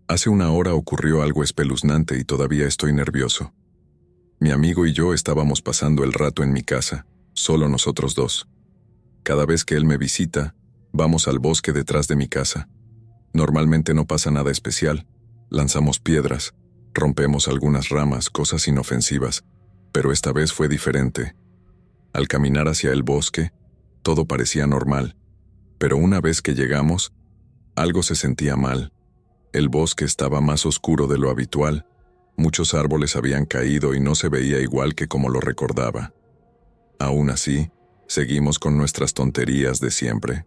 Hace una hora ocurrió algo espeluznante y todavía estoy nervioso. Mi amigo y yo estábamos pasando el rato en mi casa, solo nosotros dos. Cada vez que él me visita, vamos al bosque detrás de mi casa. Normalmente no pasa nada especial, lanzamos piedras, rompemos algunas ramas, cosas inofensivas, pero esta vez fue diferente. Al caminar hacia el bosque, todo parecía normal, pero una vez que llegamos, algo se sentía mal. El bosque estaba más oscuro de lo habitual, muchos árboles habían caído y no se veía igual que como lo recordaba. Aún así, seguimos con nuestras tonterías de siempre.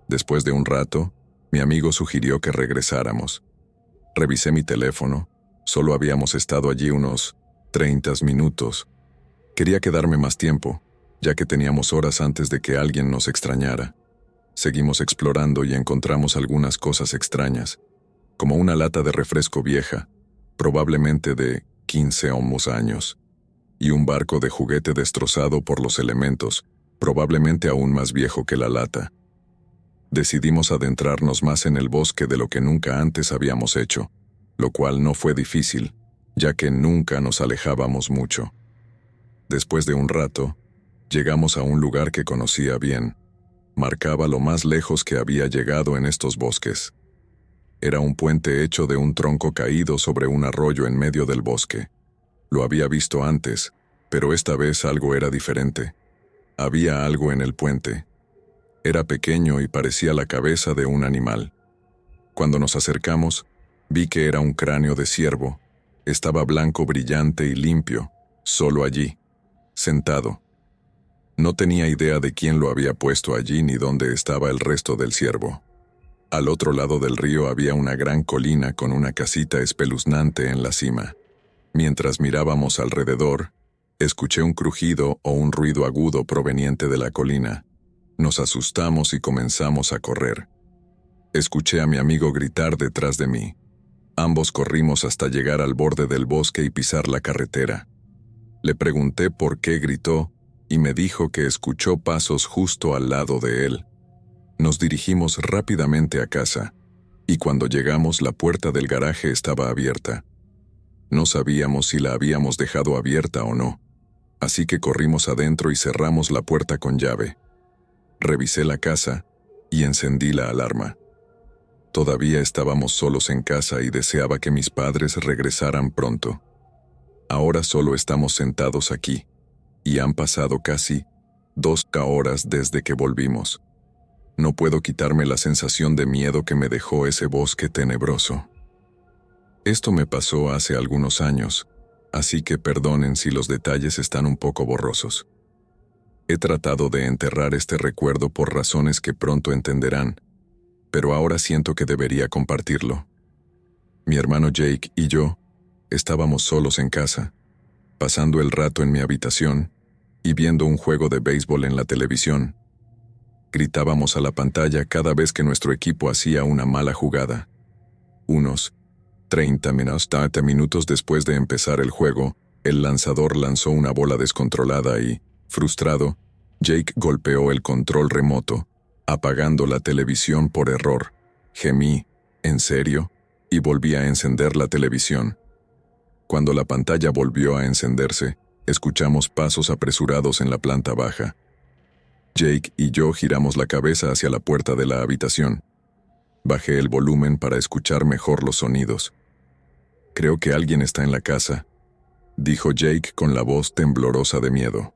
Después de un rato, mi amigo sugirió que regresáramos. Revisé mi teléfono, solo habíamos estado allí unos 30 minutos. Quería quedarme más tiempo, ya que teníamos horas antes de que alguien nos extrañara. Seguimos explorando y encontramos algunas cosas extrañas, como una lata de refresco vieja, probablemente de 15 o más años, y un barco de juguete destrozado por los elementos, probablemente aún más viejo que la lata. Decidimos adentrarnos más en el bosque de lo que nunca antes habíamos hecho, lo cual no fue difícil, ya que nunca nos alejábamos mucho. Después de un rato, llegamos a un lugar que conocía bien. Marcaba lo más lejos que había llegado en estos bosques. Era un puente hecho de un tronco caído sobre un arroyo en medio del bosque. Lo había visto antes, pero esta vez algo era diferente. Había algo en el puente. Era pequeño y parecía la cabeza de un animal. Cuando nos acercamos, vi que era un cráneo de ciervo. Estaba blanco, brillante y limpio, solo allí, sentado. No tenía idea de quién lo había puesto allí ni dónde estaba el resto del ciervo. Al otro lado del río había una gran colina con una casita espeluznante en la cima. Mientras mirábamos alrededor, escuché un crujido o un ruido agudo proveniente de la colina. Nos asustamos y comenzamos a correr. Escuché a mi amigo gritar detrás de mí. Ambos corrimos hasta llegar al borde del bosque y pisar la carretera. Le pregunté por qué gritó y me dijo que escuchó pasos justo al lado de él. Nos dirigimos rápidamente a casa, y cuando llegamos la puerta del garaje estaba abierta. No sabíamos si la habíamos dejado abierta o no, así que corrimos adentro y cerramos la puerta con llave. Revisé la casa y encendí la alarma. Todavía estábamos solos en casa y deseaba que mis padres regresaran pronto. Ahora solo estamos sentados aquí, y han pasado casi 2 horas desde que volvimos. No puedo quitarme la sensación de miedo que me dejó ese bosque tenebroso. Esto me pasó hace algunos años, así que perdonen si los detalles están un poco borrosos. He tratado de enterrar este recuerdo por razones que pronto entenderán, pero ahora siento que debería compartirlo. Mi hermano Jake y yo estábamos solos en casa, pasando el rato en mi habitación y viendo un juego de béisbol en la televisión. Gritábamos a la pantalla cada vez que nuestro equipo hacía una mala jugada. Unos 30 minutos después de empezar el juego, el lanzador lanzó una bola descontrolada y, frustrado, Jake golpeó el control remoto, apagando la televisión por error. Gemí, ¿en serio? Y volví a encender la televisión. Cuando la pantalla volvió a encenderse, escuchamos pasos apresurados en la planta baja. Jake y yo giramos la cabeza hacia la puerta de la habitación. Bajé el volumen para escuchar mejor los sonidos. «Creo que alguien está en la casa», dijo Jake con la voz temblorosa de miedo.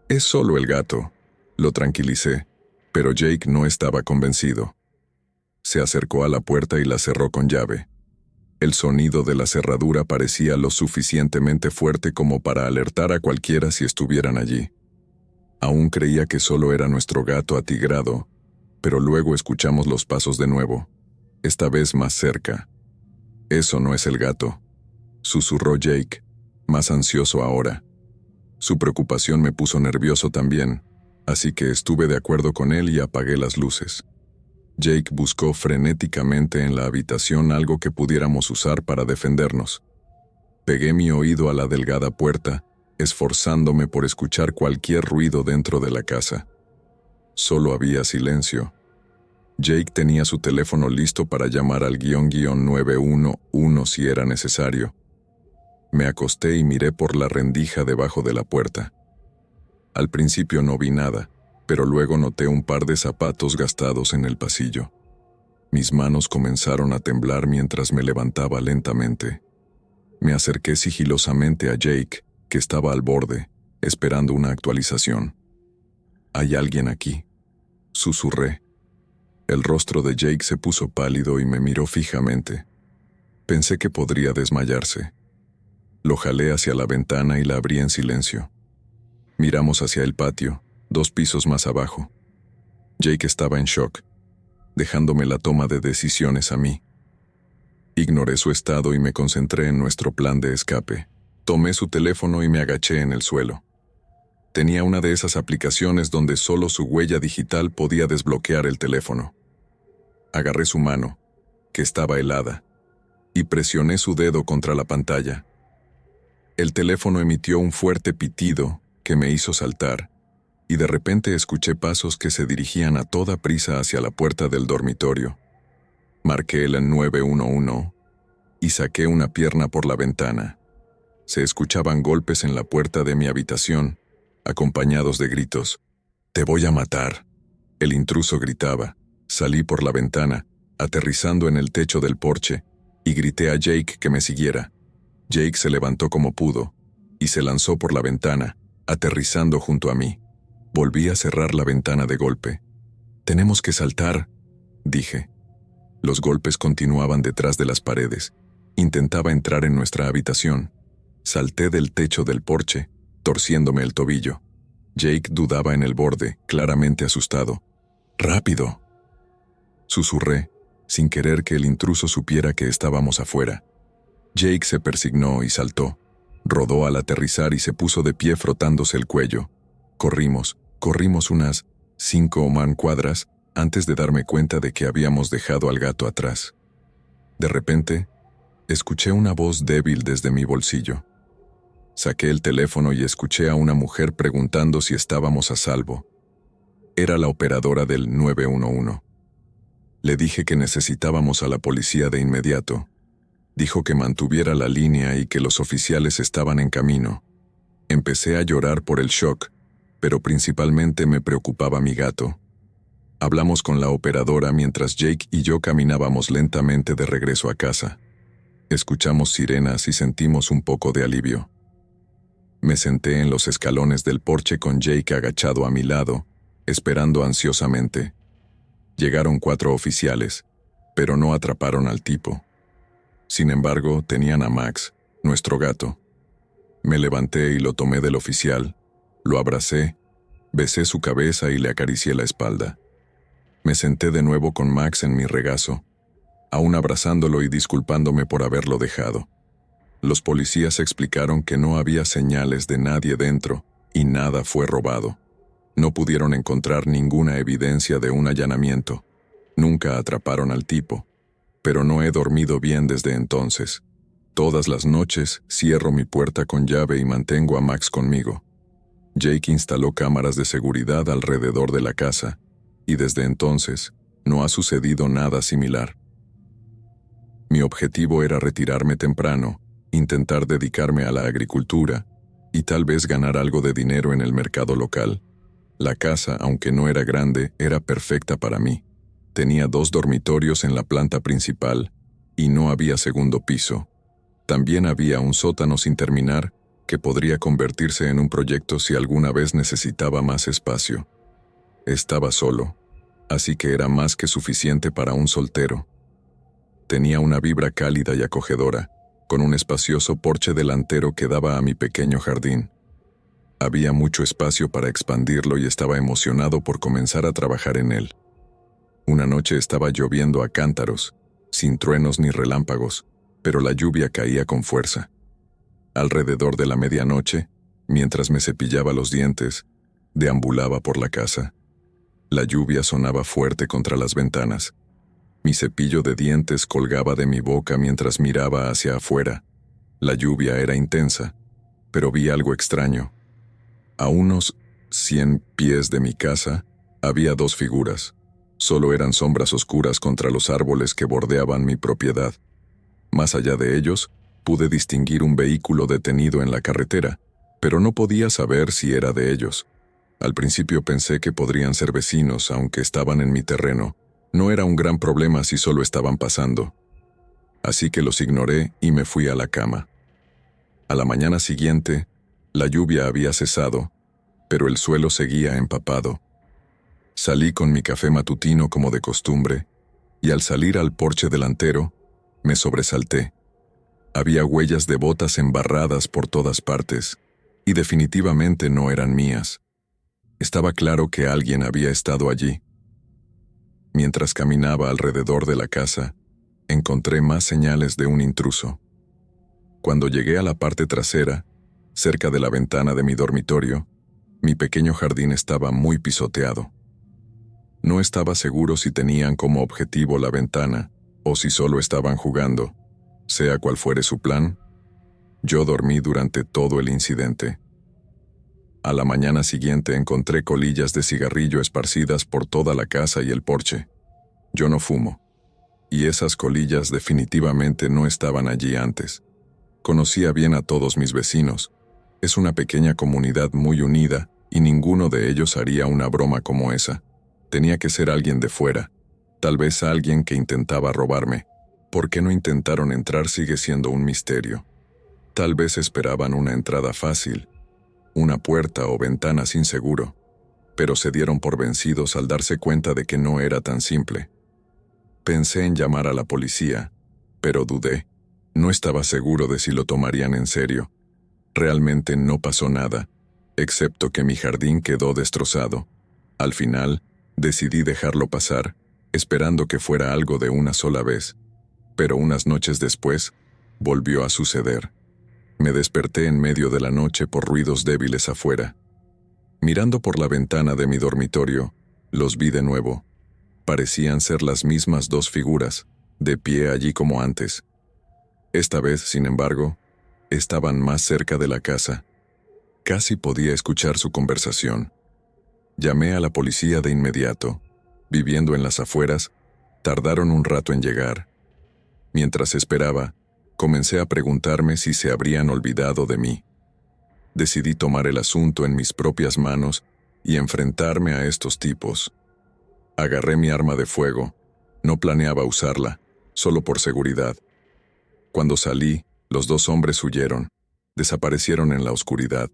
«Es solo el gato», lo tranquilicé, pero Jake no estaba convencido. Se acercó a la puerta y la cerró con llave. El sonido de la cerradura parecía lo suficientemente fuerte como para alertar a cualquiera si estuvieran allí. Aún creía que solo era nuestro gato atigrado, pero luego escuchamos los pasos de nuevo, esta vez más cerca. «Eso no es el gato», susurró Jake, más ansioso ahora. Su preocupación me puso nervioso también, así que estuve de acuerdo con él y apagué las luces. Jake buscó frenéticamente en la habitación algo que pudiéramos usar para defendernos. Pegué mi oído a la delgada puerta, esforzándome por escuchar cualquier ruido dentro de la casa. Solo había silencio. Jake tenía su teléfono listo para llamar al _911 si era necesario. Me acosté y miré por la rendija debajo de la puerta. Al principio no vi nada, pero luego noté un par de zapatos gastados en el pasillo. Mis manos comenzaron a temblar mientras me levantaba lentamente. Me acerqué sigilosamente a Jake, que estaba al borde, esperando una actualización. «¿Hay alguien aquí?», susurré. El rostro de Jake se puso pálido y me miró fijamente. Pensé que podría desmayarse. Lo jalé hacia la ventana y la abrí en silencio. Miramos hacia el patio, 2 pisos más abajo. Jake estaba en shock, dejándome la toma de decisiones a mí. Ignoré su estado y me concentré en nuestro plan de escape. Tomé su teléfono y me agaché en el suelo. Tenía una de esas aplicaciones donde solo su huella digital podía desbloquear el teléfono. Agarré su mano, que estaba helada, y presioné su dedo contra la pantalla. El teléfono emitió un fuerte pitido que me hizo saltar, y de repente escuché pasos que se dirigían a toda prisa hacia la puerta del dormitorio. Marqué el 911 y saqué una pierna por la ventana. Se escuchaban golpes en la puerta de mi habitación, acompañados de gritos. «¡Te voy a matar!», el intruso gritaba. Salí por la ventana, aterrizando en el techo del porche, y grité a Jake que me siguiera. Jake se levantó como pudo, y se lanzó por la ventana, aterrizando junto a mí. Volví a cerrar la ventana de golpe. «Tenemos que saltar», dije. Los golpes continuaban detrás de las paredes. Intentaba entrar en nuestra habitación. Salté del techo del porche, torciéndome el tobillo. Jake dudaba en el borde, claramente asustado. «¡Rápido!», susurré, sin querer que el intruso supiera que estábamos afuera. Jake se persignó y saltó. Rodó al aterrizar y se puso de pie frotándose el cuello. Corrimos unas 5 o más cuadras antes de darme cuenta de que habíamos dejado al gato atrás. De repente, escuché una voz débil desde mi bolsillo. Saqué el teléfono y escuché a una mujer preguntando si estábamos a salvo. Era la operadora del 911. Le dije que necesitábamos a la policía de inmediato. Dijo que mantuviera la línea y que los oficiales estaban en camino. Empecé a llorar por el shock, pero principalmente me preocupaba mi gato. Hablamos con la operadora mientras Jake y yo caminábamos lentamente de regreso a casa. Escuchamos sirenas y sentimos un poco de alivio. Me senté en los escalones del porche con Jake agachado a mi lado, esperando ansiosamente. Llegaron 4 oficiales, pero no atraparon al tipo. Sin embargo, tenían a Max, nuestro gato. Me levanté y lo tomé del oficial, lo abracé, besé su cabeza y le acaricié la espalda. Me senté de nuevo con Max en mi regazo, aún abrazándolo y disculpándome por haberlo dejado. Los policías explicaron que no había señales de nadie dentro y nada fue robado. No pudieron encontrar ninguna evidencia de un allanamiento. Nunca atraparon al tipo, pero no he dormido bien desde entonces. Todas las noches cierro mi puerta con llave y mantengo a Max conmigo. Jake instaló cámaras de seguridad alrededor de la casa, y desde entonces no ha sucedido nada similar. Mi objetivo era retirarme temprano, intentar dedicarme a la agricultura y tal vez ganar algo de dinero en el mercado local. La casa, aunque no era grande, era perfecta para mí. Tenía 2 dormitorios en la planta principal y no había segundo piso. También había un sótano sin terminar que podría convertirse en un proyecto si alguna vez necesitaba más espacio. Estaba solo, así que era más que suficiente para un soltero. Tenía una vibra cálida y acogedora, con un espacioso porche delantero que daba a mi pequeño jardín. Había mucho espacio para expandirlo y estaba emocionado por comenzar a trabajar en él. Una noche estaba lloviendo a cántaros, sin truenos ni relámpagos, pero la lluvia caía con fuerza. Alrededor de la medianoche, mientras me cepillaba los dientes, deambulaba por la casa. La lluvia sonaba fuerte contra las ventanas. Mi cepillo de dientes colgaba de mi boca mientras miraba hacia afuera. La lluvia era intensa, pero vi algo extraño. A unos 100 pies de mi casa, Había dos figuras. Solo eran sombras oscuras contra los árboles que bordeaban mi propiedad. Más allá de ellos, pude distinguir un vehículo detenido en la carretera, pero no podía saber si era de ellos. Al principio pensé que podrían ser vecinos, aunque estaban en mi terreno. No era un gran problema si solo estaban pasando. Así que los ignoré y me fui a la cama. A la mañana siguiente, la lluvia había cesado, pero el suelo seguía empapado. Salí con mi café matutino como de costumbre, y al salir al porche delantero, me sobresalté. Había huellas de botas embarradas por todas partes, y definitivamente no eran mías. Estaba claro que alguien había estado allí. Mientras caminaba alrededor de la casa, encontré más señales de un intruso. Cuando llegué a la parte trasera, cerca de la ventana de mi dormitorio, mi pequeño jardín estaba muy pisoteado. No estaba seguro si tenían como objetivo la ventana o si solo estaban jugando. Sea cual fuere su plan, yo dormí durante todo el incidente. A la mañana siguiente encontré colillas de cigarrillo esparcidas por toda la casa y el porche. Yo no fumo, y esas colillas definitivamente no estaban allí antes. Conocía bien a todos mis vecinos. Es una pequeña comunidad muy unida y ninguno de ellos haría una broma como esa. Tenía que ser alguien de fuera, tal vez alguien que intentaba robarme. ¿Por qué no intentaron entrar sigue siendo un misterio? Tal vez esperaban una entrada fácil, una puerta o ventana sin seguro, pero se dieron por vencidos al darse cuenta de que no era tan simple. Pensé en llamar a la policía, pero dudé. No estaba seguro de si lo tomarían en serio. Realmente no pasó nada, excepto que mi jardín quedó destrozado. Al final, decidí dejarlo pasar, esperando que fuera algo de una sola vez. Pero unas noches después, volvió a suceder. Me desperté en medio de la noche por ruidos débiles afuera. Mirando por la ventana de mi dormitorio, los vi de nuevo. Parecían ser las mismas dos figuras, de pie allí como antes. Esta vez, sin embargo, estaban más cerca de la casa. Casi podía escuchar su conversación. Llamé a la policía de inmediato. Viviendo en las afueras, tardaron un rato en llegar. Mientras esperaba, comencé a preguntarme si se habrían olvidado de mí. Decidí tomar el asunto en mis propias manos y enfrentarme a estos tipos. Agarré mi arma de fuego. No planeaba usarla, solo por seguridad. Cuando salí, los dos hombres huyeron. Desaparecieron en la oscuridad.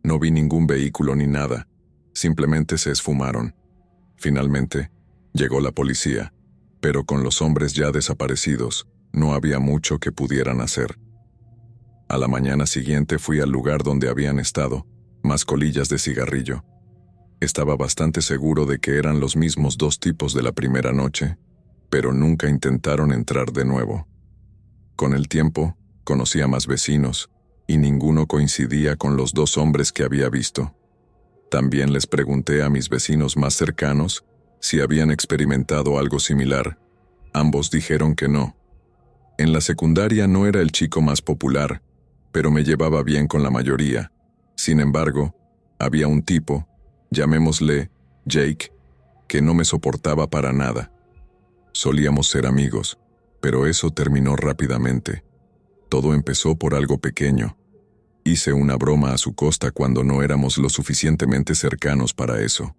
No vi ningún vehículo ni nada. Simplemente se esfumaron. Finalmente, llegó la policía, pero con los hombres ya desaparecidos, no había mucho que pudieran hacer. A la mañana siguiente fui al lugar donde habían estado, más colillas de cigarrillo. Estaba bastante seguro de que eran los mismos dos tipos de la primera noche, pero nunca intentaron entrar de nuevo. Con el tiempo, conocí a más vecinos, y ninguno coincidía con los dos hombres que había visto. También les pregunté a mis vecinos más cercanos si habían experimentado algo similar. Ambos dijeron que no. En la secundaria no era el chico más popular, pero me llevaba bien con la mayoría. Sin embargo, había un tipo, llamémosle Jake, que no me soportaba para nada. Solíamos ser amigos, pero eso terminó rápidamente. Todo empezó por algo pequeño. Hice una broma a su costa cuando no éramos lo suficientemente cercanos para eso.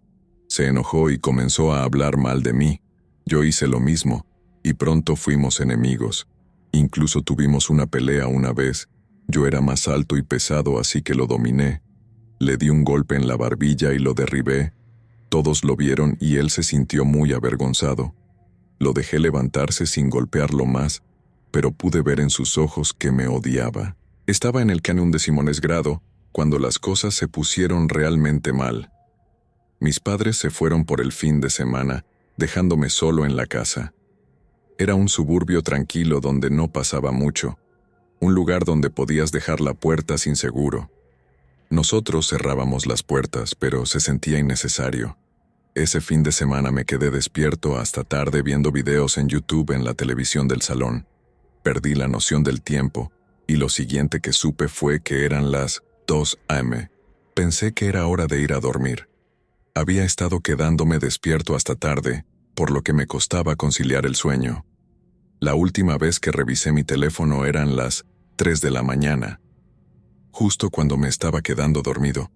Se enojó y comenzó a hablar mal de mí. Yo hice lo mismo, y pronto fuimos enemigos. Incluso tuvimos una pelea una vez. Yo era más alto y pesado, así que lo dominé. Le di un golpe en la barbilla y lo derribé. Todos lo vieron y él se sintió muy avergonzado. Lo dejé levantarse sin golpearlo más, pero pude ver en sus ojos que me odiaba. Estaba en el cañón 11º grado cuando las cosas se pusieron realmente mal. Mis padres se fueron por el fin de semana, dejándome solo en la casa. Era un suburbio tranquilo donde no pasaba mucho, un lugar donde podías dejar la puerta sin seguro. Nosotros cerrábamos las puertas, pero se sentía innecesario. Ese fin de semana me quedé despierto hasta tarde viendo videos en YouTube en la televisión del salón. Perdí la noción del tiempo, y lo siguiente que supe fue que eran las 2 a.m. Pensé que era hora de ir a dormir. Había estado quedándome despierto hasta tarde, por lo que me costaba conciliar el sueño. La última vez que revisé mi teléfono eran las 3 de la mañana. Justo cuando me estaba quedando dormido,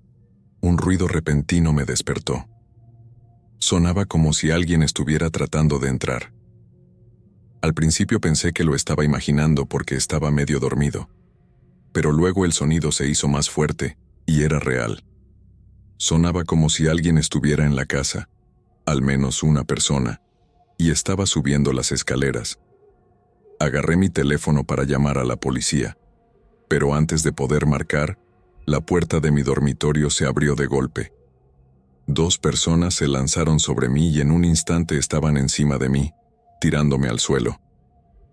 un ruido repentino me despertó. Sonaba como si alguien estuviera tratando de entrar. Al principio pensé que lo estaba imaginando porque estaba medio dormido, pero luego el sonido se hizo más fuerte y era real. Sonaba como si alguien estuviera en la casa, al menos una persona, y estaba subiendo las escaleras. Agarré mi teléfono para llamar a la policía, pero antes de poder marcar, la puerta de mi dormitorio se abrió de golpe. 2 personas se lanzaron sobre mí y en un instante estaban encima de mí, tirándome al suelo.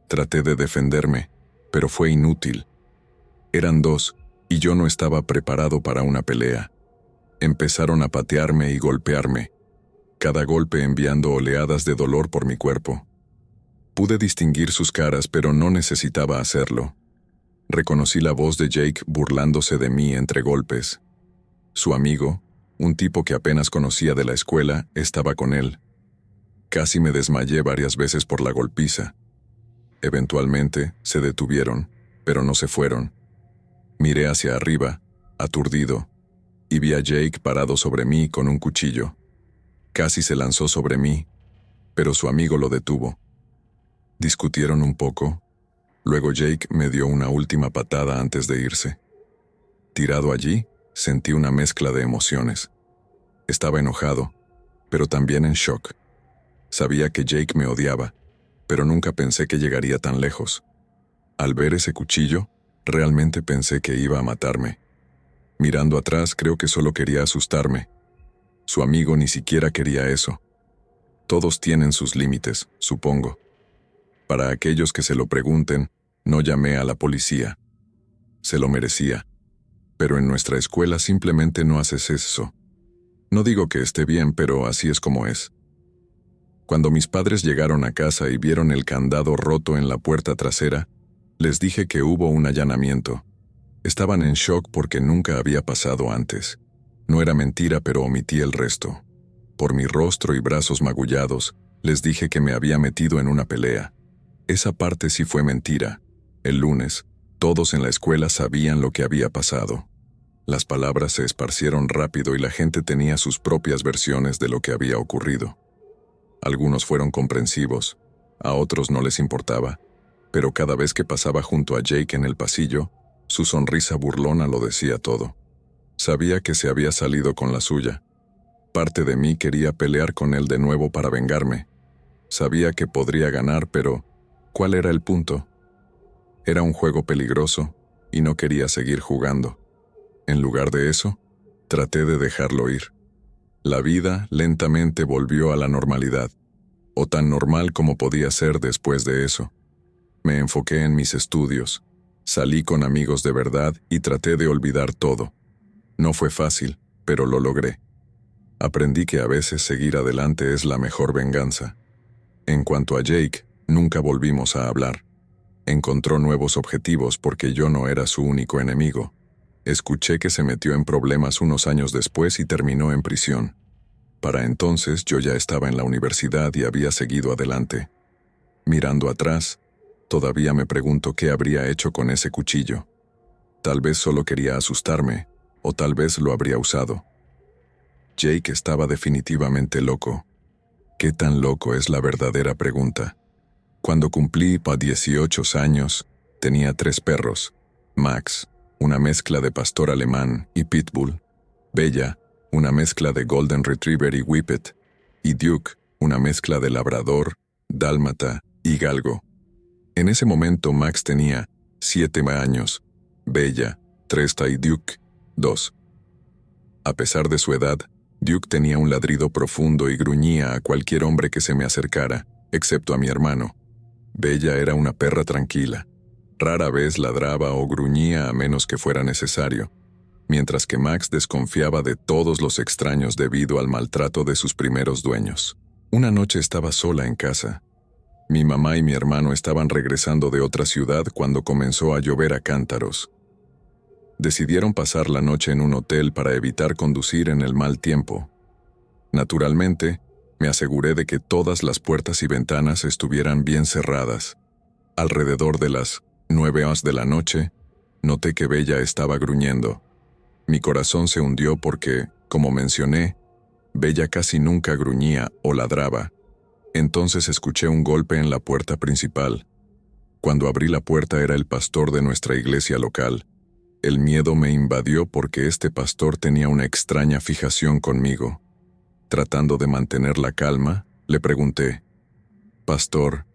Traté de defenderme, pero fue inútil. Eran 2, y yo no estaba preparado para una pelea. Empezaron a patearme y golpearme, cada golpe enviando oleadas de dolor por mi cuerpo. Pude distinguir sus caras, pero no necesitaba hacerlo. Reconocí la voz de Jake burlándose de mí entre golpes. Su amigo, un tipo que apenas conocía de la escuela, estaba con él. Casi me desmayé varias veces por la golpiza. Eventualmente, se detuvieron, pero no se fueron. Miré hacia arriba, aturdido, y vi a Jake parado sobre mí con un cuchillo. Casi se lanzó sobre mí, pero su amigo lo detuvo. Discutieron un poco. Luego Jake me dio una última patada antes de irse. Tirado allí, sentí una mezcla de emociones. Estaba enojado, pero también en shock. Sabía que Jake me odiaba, pero nunca pensé que llegaría tan lejos. Al ver ese cuchillo, realmente pensé que iba a matarme. Mirando atrás, creo que solo quería asustarme. Su amigo ni siquiera quería eso. Todos tienen sus límites, supongo. Para aquellos que se lo pregunten, no llamé a la policía. Se lo merecía. Pero en nuestra escuela simplemente no haces eso. No digo que esté bien, pero así es como es. Cuando mis padres llegaron a casa y vieron el candado roto en la puerta trasera, les dije que hubo un allanamiento. Estaban en shock porque nunca había pasado antes. No era mentira, pero omití el resto. Por mi rostro y brazos magullados, les dije que me había metido en una pelea. Esa parte sí fue mentira. El lunes, todos en la escuela sabían lo que había pasado. Las palabras se esparcieron rápido y la gente tenía sus propias versiones de lo que había ocurrido. Algunos fueron comprensivos, a otros no les importaba, pero cada vez que pasaba junto a Jake en el pasillo, su sonrisa burlona lo decía todo. Sabía que se había salido con la suya. Parte de mí quería pelear con él de nuevo para vengarme. Sabía que podría ganar, pero ¿cuál era el punto? Era un juego peligroso y no quería seguir jugando. En lugar de eso, traté de dejarlo ir. La vida lentamente volvió a la normalidad, o tan normal como podía ser después de eso. Me enfoqué en mis estudios, salí con amigos de verdad y traté de olvidar todo. No fue fácil, pero lo logré. Aprendí que a veces seguir adelante es la mejor venganza. En cuanto a Jake, nunca volvimos a hablar. Encontró nuevos objetivos porque yo no era su único enemigo. Escuché que se metió en problemas unos años después y terminó en prisión. Para entonces yo ya estaba en la universidad y había seguido adelante. Mirando atrás, todavía me pregunto qué habría hecho con ese cuchillo. Tal vez solo quería asustarme, o tal vez lo habría usado. Jake estaba definitivamente loco. ¿Qué tan loco es la verdadera pregunta? Cuando cumplí 18 años, tenía 3 perros. Max, una mezcla de pastor alemán y pitbull. Bella, una mezcla de golden retriever y whippet. Y Duke, una mezcla de labrador, dálmata y galgo. En ese momento Max tenía 7 años, Bella, 3 y Duke, 2. A pesar de su edad, Duke tenía un ladrido profundo y gruñía a cualquier hombre que se me acercara, excepto a mi hermano. Bella era una perra tranquila. Rara vez ladraba o gruñía a menos que fuera necesario, mientras que Max desconfiaba de todos los extraños debido al maltrato de sus primeros dueños. Una noche estaba sola en casa. Mi mamá y mi hermano estaban regresando de otra ciudad cuando comenzó a llover a cántaros. Decidieron pasar la noche en un hotel para evitar conducir en el mal tiempo. Naturalmente, me aseguré de que todas las puertas y ventanas estuvieran bien cerradas. Alrededor de las 9 de la noche, noté que Bella estaba gruñendo. Mi corazón se hundió porque, como mencioné, Bella casi nunca gruñía o ladraba. Entonces escuché un golpe en la puerta principal. Cuando abrí la puerta era el pastor de nuestra iglesia local. El miedo me invadió porque este pastor tenía una extraña fijación conmigo. Tratando de mantener la calma, le pregunté: «Pastor,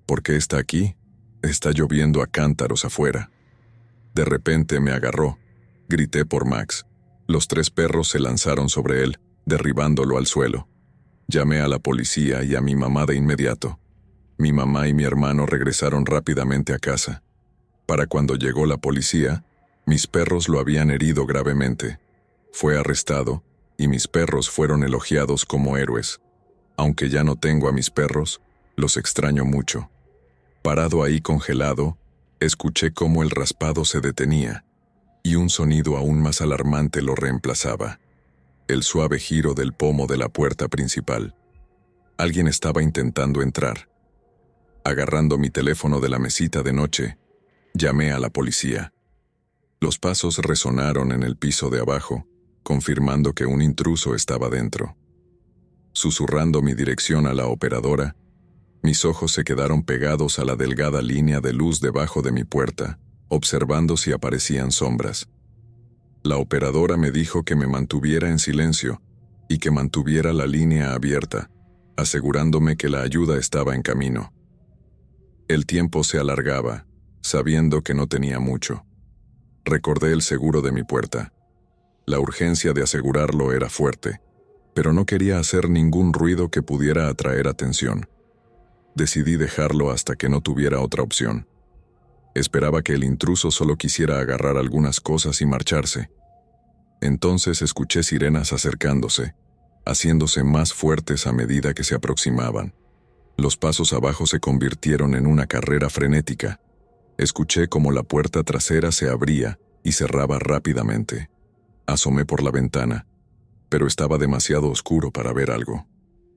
¿por qué está aquí? Está lloviendo a cántaros afuera». De repente me agarró. Grité por Max. Los 3 perros se lanzaron sobre él, derribándolo al suelo. Llamé a la policía y a mi mamá de inmediato. Mi mamá y mi hermano regresaron rápidamente a casa. Para cuando llegó la policía, mis perros lo habían herido gravemente. Fue arrestado y mis perros fueron elogiados como héroes. Aunque ya no tengo a mis perros, los extraño mucho. Parado ahí congelado, escuché cómo el raspado se detenía, y un sonido aún más alarmante lo reemplazaba: el suave giro del pomo de la puerta principal. Alguien estaba intentando entrar. Agarrando mi teléfono de la mesita de noche, llamé a la policía. Los pasos resonaron en el piso de abajo, confirmando que un intruso estaba dentro. Susurrando mi dirección a la operadora, mis ojos se quedaron pegados a la delgada línea de luz debajo de mi puerta, observando si aparecían sombras. La operadora me dijo que me mantuviera en silencio y que mantuviera la línea abierta, asegurándome que la ayuda estaba en camino. El tiempo se alargaba, sabiendo que no tenía mucho. Recordé el seguro de mi puerta. La urgencia de asegurarlo era fuerte, pero no quería hacer ningún ruido que pudiera atraer atención. Decidí dejarlo hasta que no tuviera otra opción. Esperaba que el intruso solo quisiera agarrar algunas cosas y marcharse. Entonces escuché sirenas acercándose, haciéndose más fuertes a medida que se aproximaban. Los pasos abajo se convirtieron en una carrera frenética. Escuché cómo la puerta trasera se abría y cerraba rápidamente. Asomé por la ventana, pero estaba demasiado oscuro para ver algo.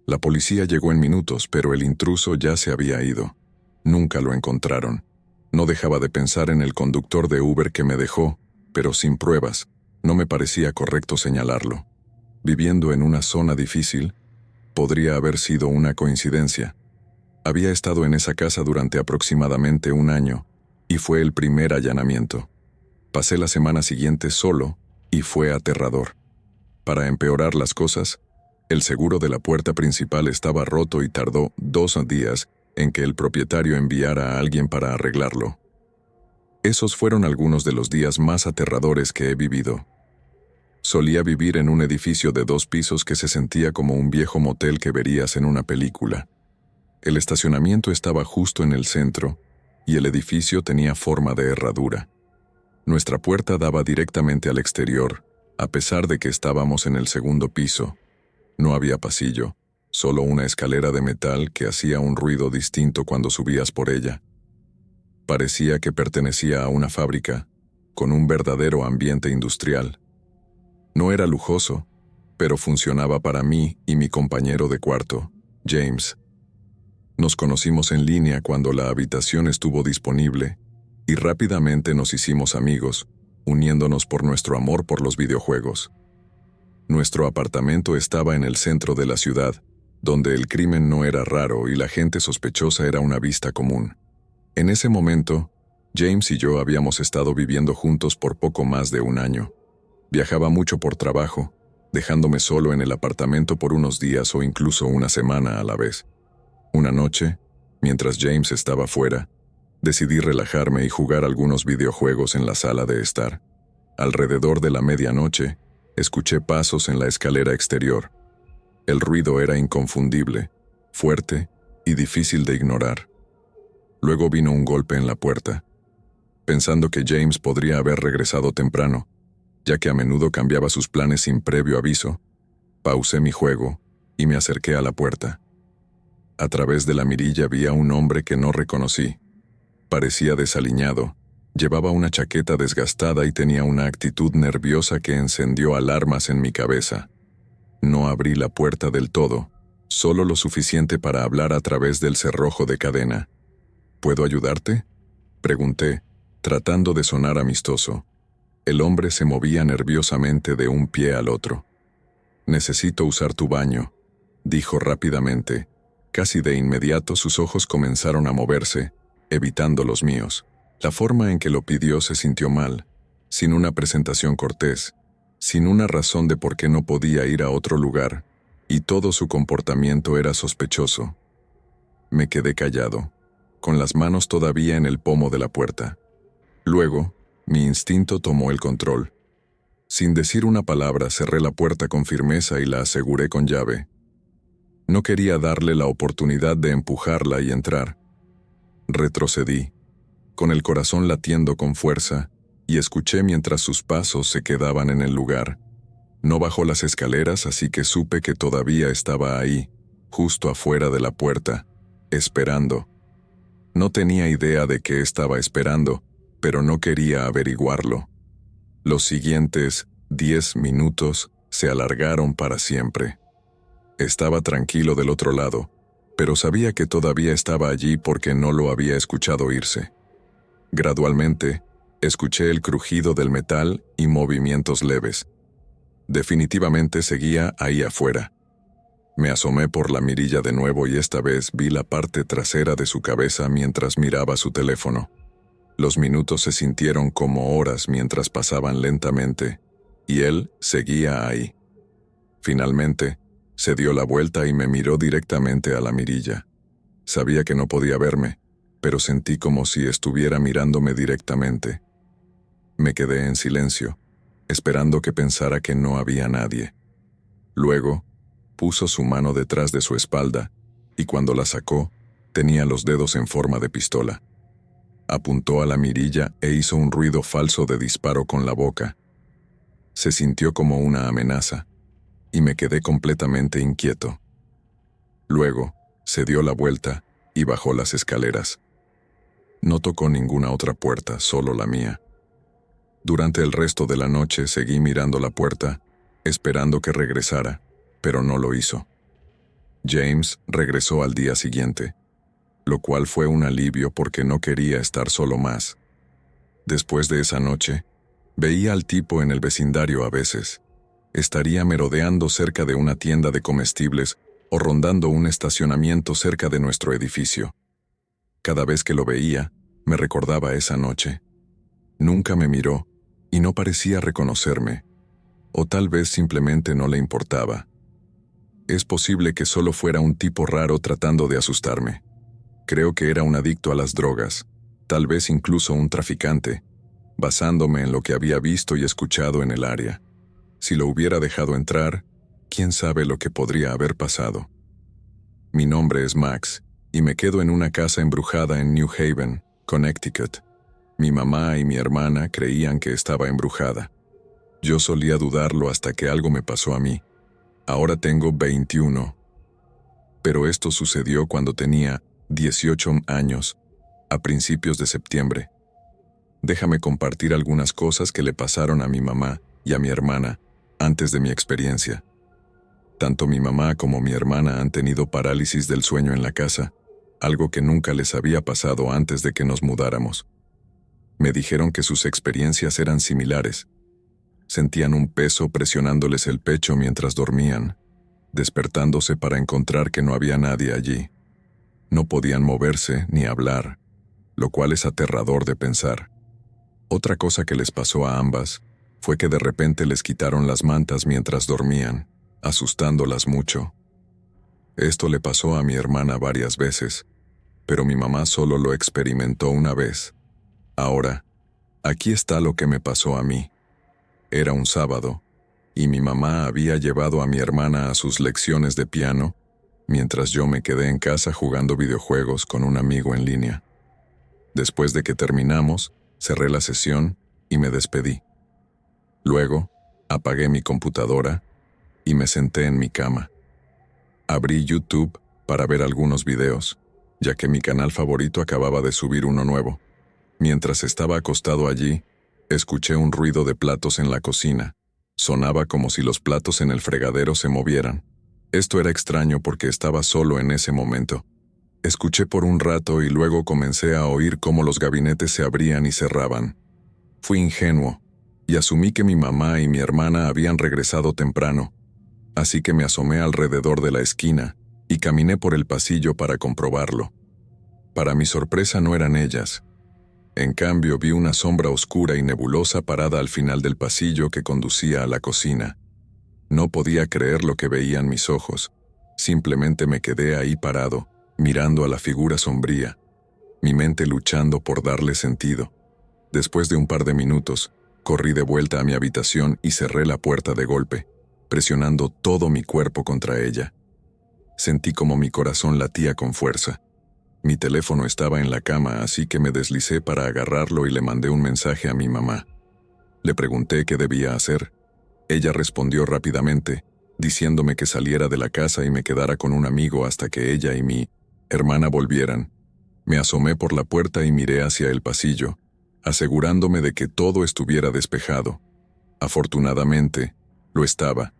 La policía llegó en minutos, pero el intruso ya se había ido. Nunca lo encontraron. No dejaba de pensar en el conductor de Uber que me dejó, pero sin pruebas, no me parecía correcto señalarlo. Viviendo en una zona difícil, podría haber sido una coincidencia. Había estado en esa casa durante aproximadamente 1 año, y fue el primer allanamiento. Pasé la semana siguiente solo, y fue aterrador. Para empeorar las cosas, el seguro de la puerta principal estaba roto y tardó 2 días en que el propietario enviara a alguien para arreglarlo. Esos fueron algunos de los días más aterradores que he vivido. Solía vivir en un edificio de 2 pisos que se sentía como un viejo motel que verías en una película. El estacionamiento estaba justo en el centro, y el edificio tenía forma de herradura. Nuestra puerta daba directamente al exterior, a pesar de que estábamos en el 2º piso. No había pasillo, solo una escalera de metal que hacía un ruido distinto cuando subías por ella. Parecía que pertenecía a una fábrica, con un verdadero ambiente industrial. No era lujoso, pero funcionaba para mí y mi compañero de cuarto, James. Nos conocimos en línea cuando la habitación estuvo disponible, y rápidamente nos hicimos amigos, uniéndonos por nuestro amor por los videojuegos. Nuestro apartamento estaba en el centro de la ciudad, donde el crimen no era raro y la gente sospechosa era una vista común. En ese momento, James y yo habíamos estado viviendo juntos por poco más de 1 año. Viajaba mucho por trabajo, dejándome solo en el apartamento por unos días o incluso una semana a la vez. Una noche, mientras James estaba fuera, decidí relajarme y jugar algunos videojuegos en la sala de estar. Alrededor de la medianoche, escuché pasos en la escalera exterior. El ruido era inconfundible, fuerte y difícil de ignorar. Luego vino un golpe en la puerta. Pensando que James podría haber regresado temprano, ya que a menudo cambiaba sus planes sin previo aviso, pausé mi juego y me acerqué a la puerta. A través de la mirilla vi a un hombre que no reconocí. Parecía desaliñado, llevaba una chaqueta desgastada y tenía una actitud nerviosa que encendió alarmas en mi cabeza. No abrí la puerta del todo, solo lo suficiente para hablar a través del cerrojo de cadena. ¿Puedo ayudarte?, pregunté, tratando de sonar amistoso. El hombre se movía nerviosamente de un pie al otro. «Necesito usar tu baño», dijo rápidamente. Casi de inmediato sus ojos comenzaron a moverse, evitando los míos. La forma en que lo pidió se sintió mal, sin una presentación cortés, sin una razón de por qué no podía ir a otro lugar, y todo su comportamiento era sospechoso. Me quedé callado, con las manos todavía en el pomo de la puerta. Luego, mi instinto tomó el control. Sin decir una palabra, cerré la puerta con firmeza y la aseguré con llave. No quería darle la oportunidad de empujarla y entrar. Retrocedí, con el corazón latiendo con fuerza, y escuché mientras sus pasos se quedaban en el lugar. No bajó las escaleras, así que supe que todavía estaba ahí, justo afuera de la puerta, esperando. No tenía idea de qué estaba esperando, pero no quería averiguarlo. Los siguientes 10 minutos se alargaron para siempre. Estaba tranquilo del otro lado, pero sabía que todavía estaba allí porque no lo había escuchado irse. Gradualmente, escuché el crujido del metal y movimientos leves. Definitivamente seguía ahí afuera. Me asomé por la mirilla de nuevo y esta vez vi la parte trasera de su cabeza mientras miraba su teléfono. Los minutos se sintieron como horas mientras pasaban lentamente, y él seguía ahí. Finalmente, se dio la vuelta y me miró directamente a la mirilla. Sabía que no podía verme, pero sentí como si estuviera mirándome directamente. Me quedé en silencio, esperando que pensara que no había nadie. Luego, puso su mano detrás de su espalda, y cuando la sacó, tenía los dedos en forma de pistola. Apuntó a la mirilla e hizo un ruido falso de disparo con la boca. Se sintió como una amenaza, y me quedé completamente inquieto. Luego, se dio la vuelta y bajó las escaleras. No tocó ninguna otra puerta, solo la mía. Durante el resto de la noche seguí mirando la puerta, esperando que regresara, pero no lo hizo. James regresó al día siguiente, lo cual fue un alivio porque no quería estar solo más. Después de esa noche, veía al tipo en el vecindario a veces. Estaría merodeando cerca de una tienda de comestibles o rondando un estacionamiento cerca de nuestro edificio. Cada vez que lo veía, me recordaba esa noche. Nunca me miró y no parecía reconocerme, o tal vez simplemente no le importaba. Es posible que solo fuera un tipo raro tratando de asustarme. Creo que era un adicto a las drogas, tal vez incluso un traficante, basándome en lo que había visto y escuchado en el área. Si lo hubiera dejado entrar, quién sabe lo que podría haber pasado. Mi nombre es Max, y me quedo en una casa embrujada en New Haven, Connecticut. Mi mamá y mi hermana creían que estaba embrujada. Yo solía dudarlo hasta que algo me pasó a mí. Ahora tengo 21. Pero esto sucedió cuando tenía 18 años, a principios de septiembre. Déjame compartir algunas cosas que le pasaron a mi mamá y a mi hermana antes de mi experiencia. Tanto mi mamá como mi hermana han tenido parálisis del sueño en la casa, algo que nunca les había pasado antes de que nos mudáramos. Me dijeron que sus experiencias eran similares. Sentían un peso presionándoles el pecho mientras dormían, despertándose para encontrar que no había nadie allí. No podían moverse ni hablar, lo cual es aterrador de pensar. Otra cosa que les pasó a ambas fue que de repente les quitaron las mantas mientras dormían, asustándolas mucho. Esto le pasó a mi hermana varias veces, pero mi mamá solo lo experimentó una vez. Ahora, aquí está lo que me pasó a mí. Era un sábado, y mi mamá había llevado a mi hermana a sus lecciones de piano, mientras yo me quedé en casa jugando videojuegos con un amigo en línea. Después de que terminamos, cerré la sesión y me despedí. Luego, apagué mi computadora y me senté en mi cama. Abrí YouTube para ver algunos videos, ya que mi canal favorito acababa de subir uno nuevo. Mientras estaba acostado allí, escuché un ruido de platos en la cocina, Sonaba como si los platos en el fregadero se movieran. Esto era extraño porque estaba solo en ese momento. Escuché por un rato y luego comencé a oír cómo los gabinetes se abrían y cerraban. Fui ingenuo y asumí que mi mamá y mi hermana habían regresado temprano, así que me asomé alrededor de la esquina y caminé por el pasillo para comprobarlo. Para mi sorpresa no eran ellas. En cambio, vi una sombra oscura y nebulosa parada al final del pasillo que conducía a la cocina. No podía creer lo que veían mis ojos. Simplemente me quedé ahí parado, mirando a la figura sombría, mi mente luchando por darle sentido. Después de un par de minutos, corrí de vuelta a mi habitación y cerré la puerta de golpe, presionando todo mi cuerpo contra ella. Sentí como mi corazón latía con fuerza. Mi teléfono estaba en la cama, así que me deslicé para agarrarlo y le mandé un mensaje a mi mamá. Le pregunté qué debía hacer. Ella respondió rápidamente, diciéndome que saliera de la casa y me quedara con un amigo hasta que ella y mi hermana volvieran. Me asomé por la puerta y miré hacia el pasillo, asegurándome de que todo estuviera despejado. Afortunadamente, lo estaba.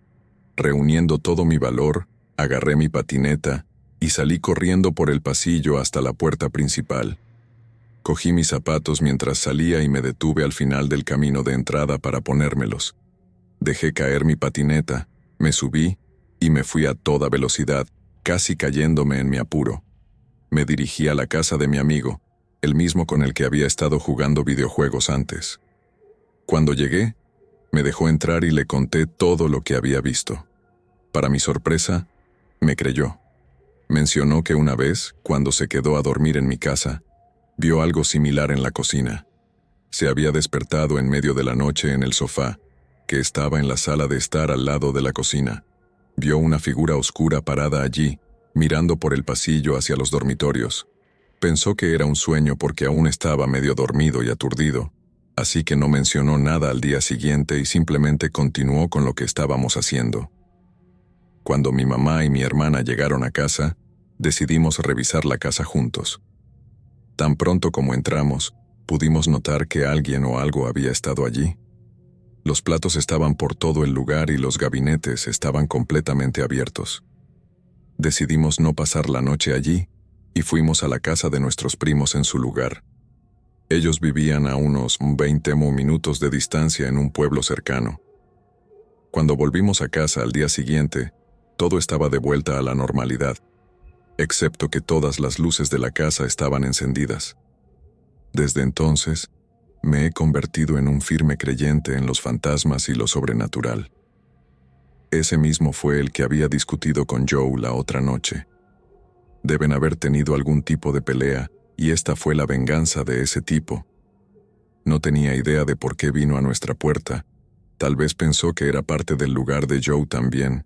Reuniendo todo mi valor, agarré mi patineta y salí corriendo por el pasillo hasta la puerta principal. Cogí mis zapatos mientras salía y me detuve al final del camino de entrada para ponérmelos. Dejé caer mi patineta, me subí y me fui a toda velocidad, casi cayéndome en mi apuro. Me dirigí a la casa de mi amigo, el mismo con el que había estado jugando videojuegos antes. Cuando llegué, me dejó entrar y le conté todo lo que había visto. Para mi sorpresa, me creyó. Mencionó que una vez, cuando se quedó a dormir en mi casa, vio algo similar en la cocina. Se había despertado en medio de la noche en el sofá, que estaba en la sala de estar al lado de la cocina. Vio una figura oscura parada allí, mirando por el pasillo hacia los dormitorios. Pensó que era un sueño porque aún estaba medio dormido y aturdido, así que no mencionó nada al día siguiente y simplemente continuó con lo que estábamos haciendo. Cuando mi mamá y mi hermana llegaron a casa, decidimos revisar la casa juntos. Tan pronto como entramos, pudimos notar que alguien o algo había estado allí. Los platos estaban por todo el lugar y los gabinetes estaban completamente abiertos. Decidimos no pasar la noche allí y fuimos a la casa de nuestros primos en su lugar. Ellos vivían a unos 20 minutos de distancia en un pueblo cercano. Cuando volvimos a casa al día siguiente, todo estaba de vuelta a la normalidad, excepto que todas las luces de la casa estaban encendidas. Desde entonces, me he convertido en un firme creyente en los fantasmas y lo sobrenatural. Ese mismo fue el que había discutido con Joe la otra noche. Deben haber tenido algún tipo de pelea, y esta fue la venganza de ese tipo. No tenía idea de por qué vino a nuestra puerta. Tal vez pensó que era parte del lugar de Joe también,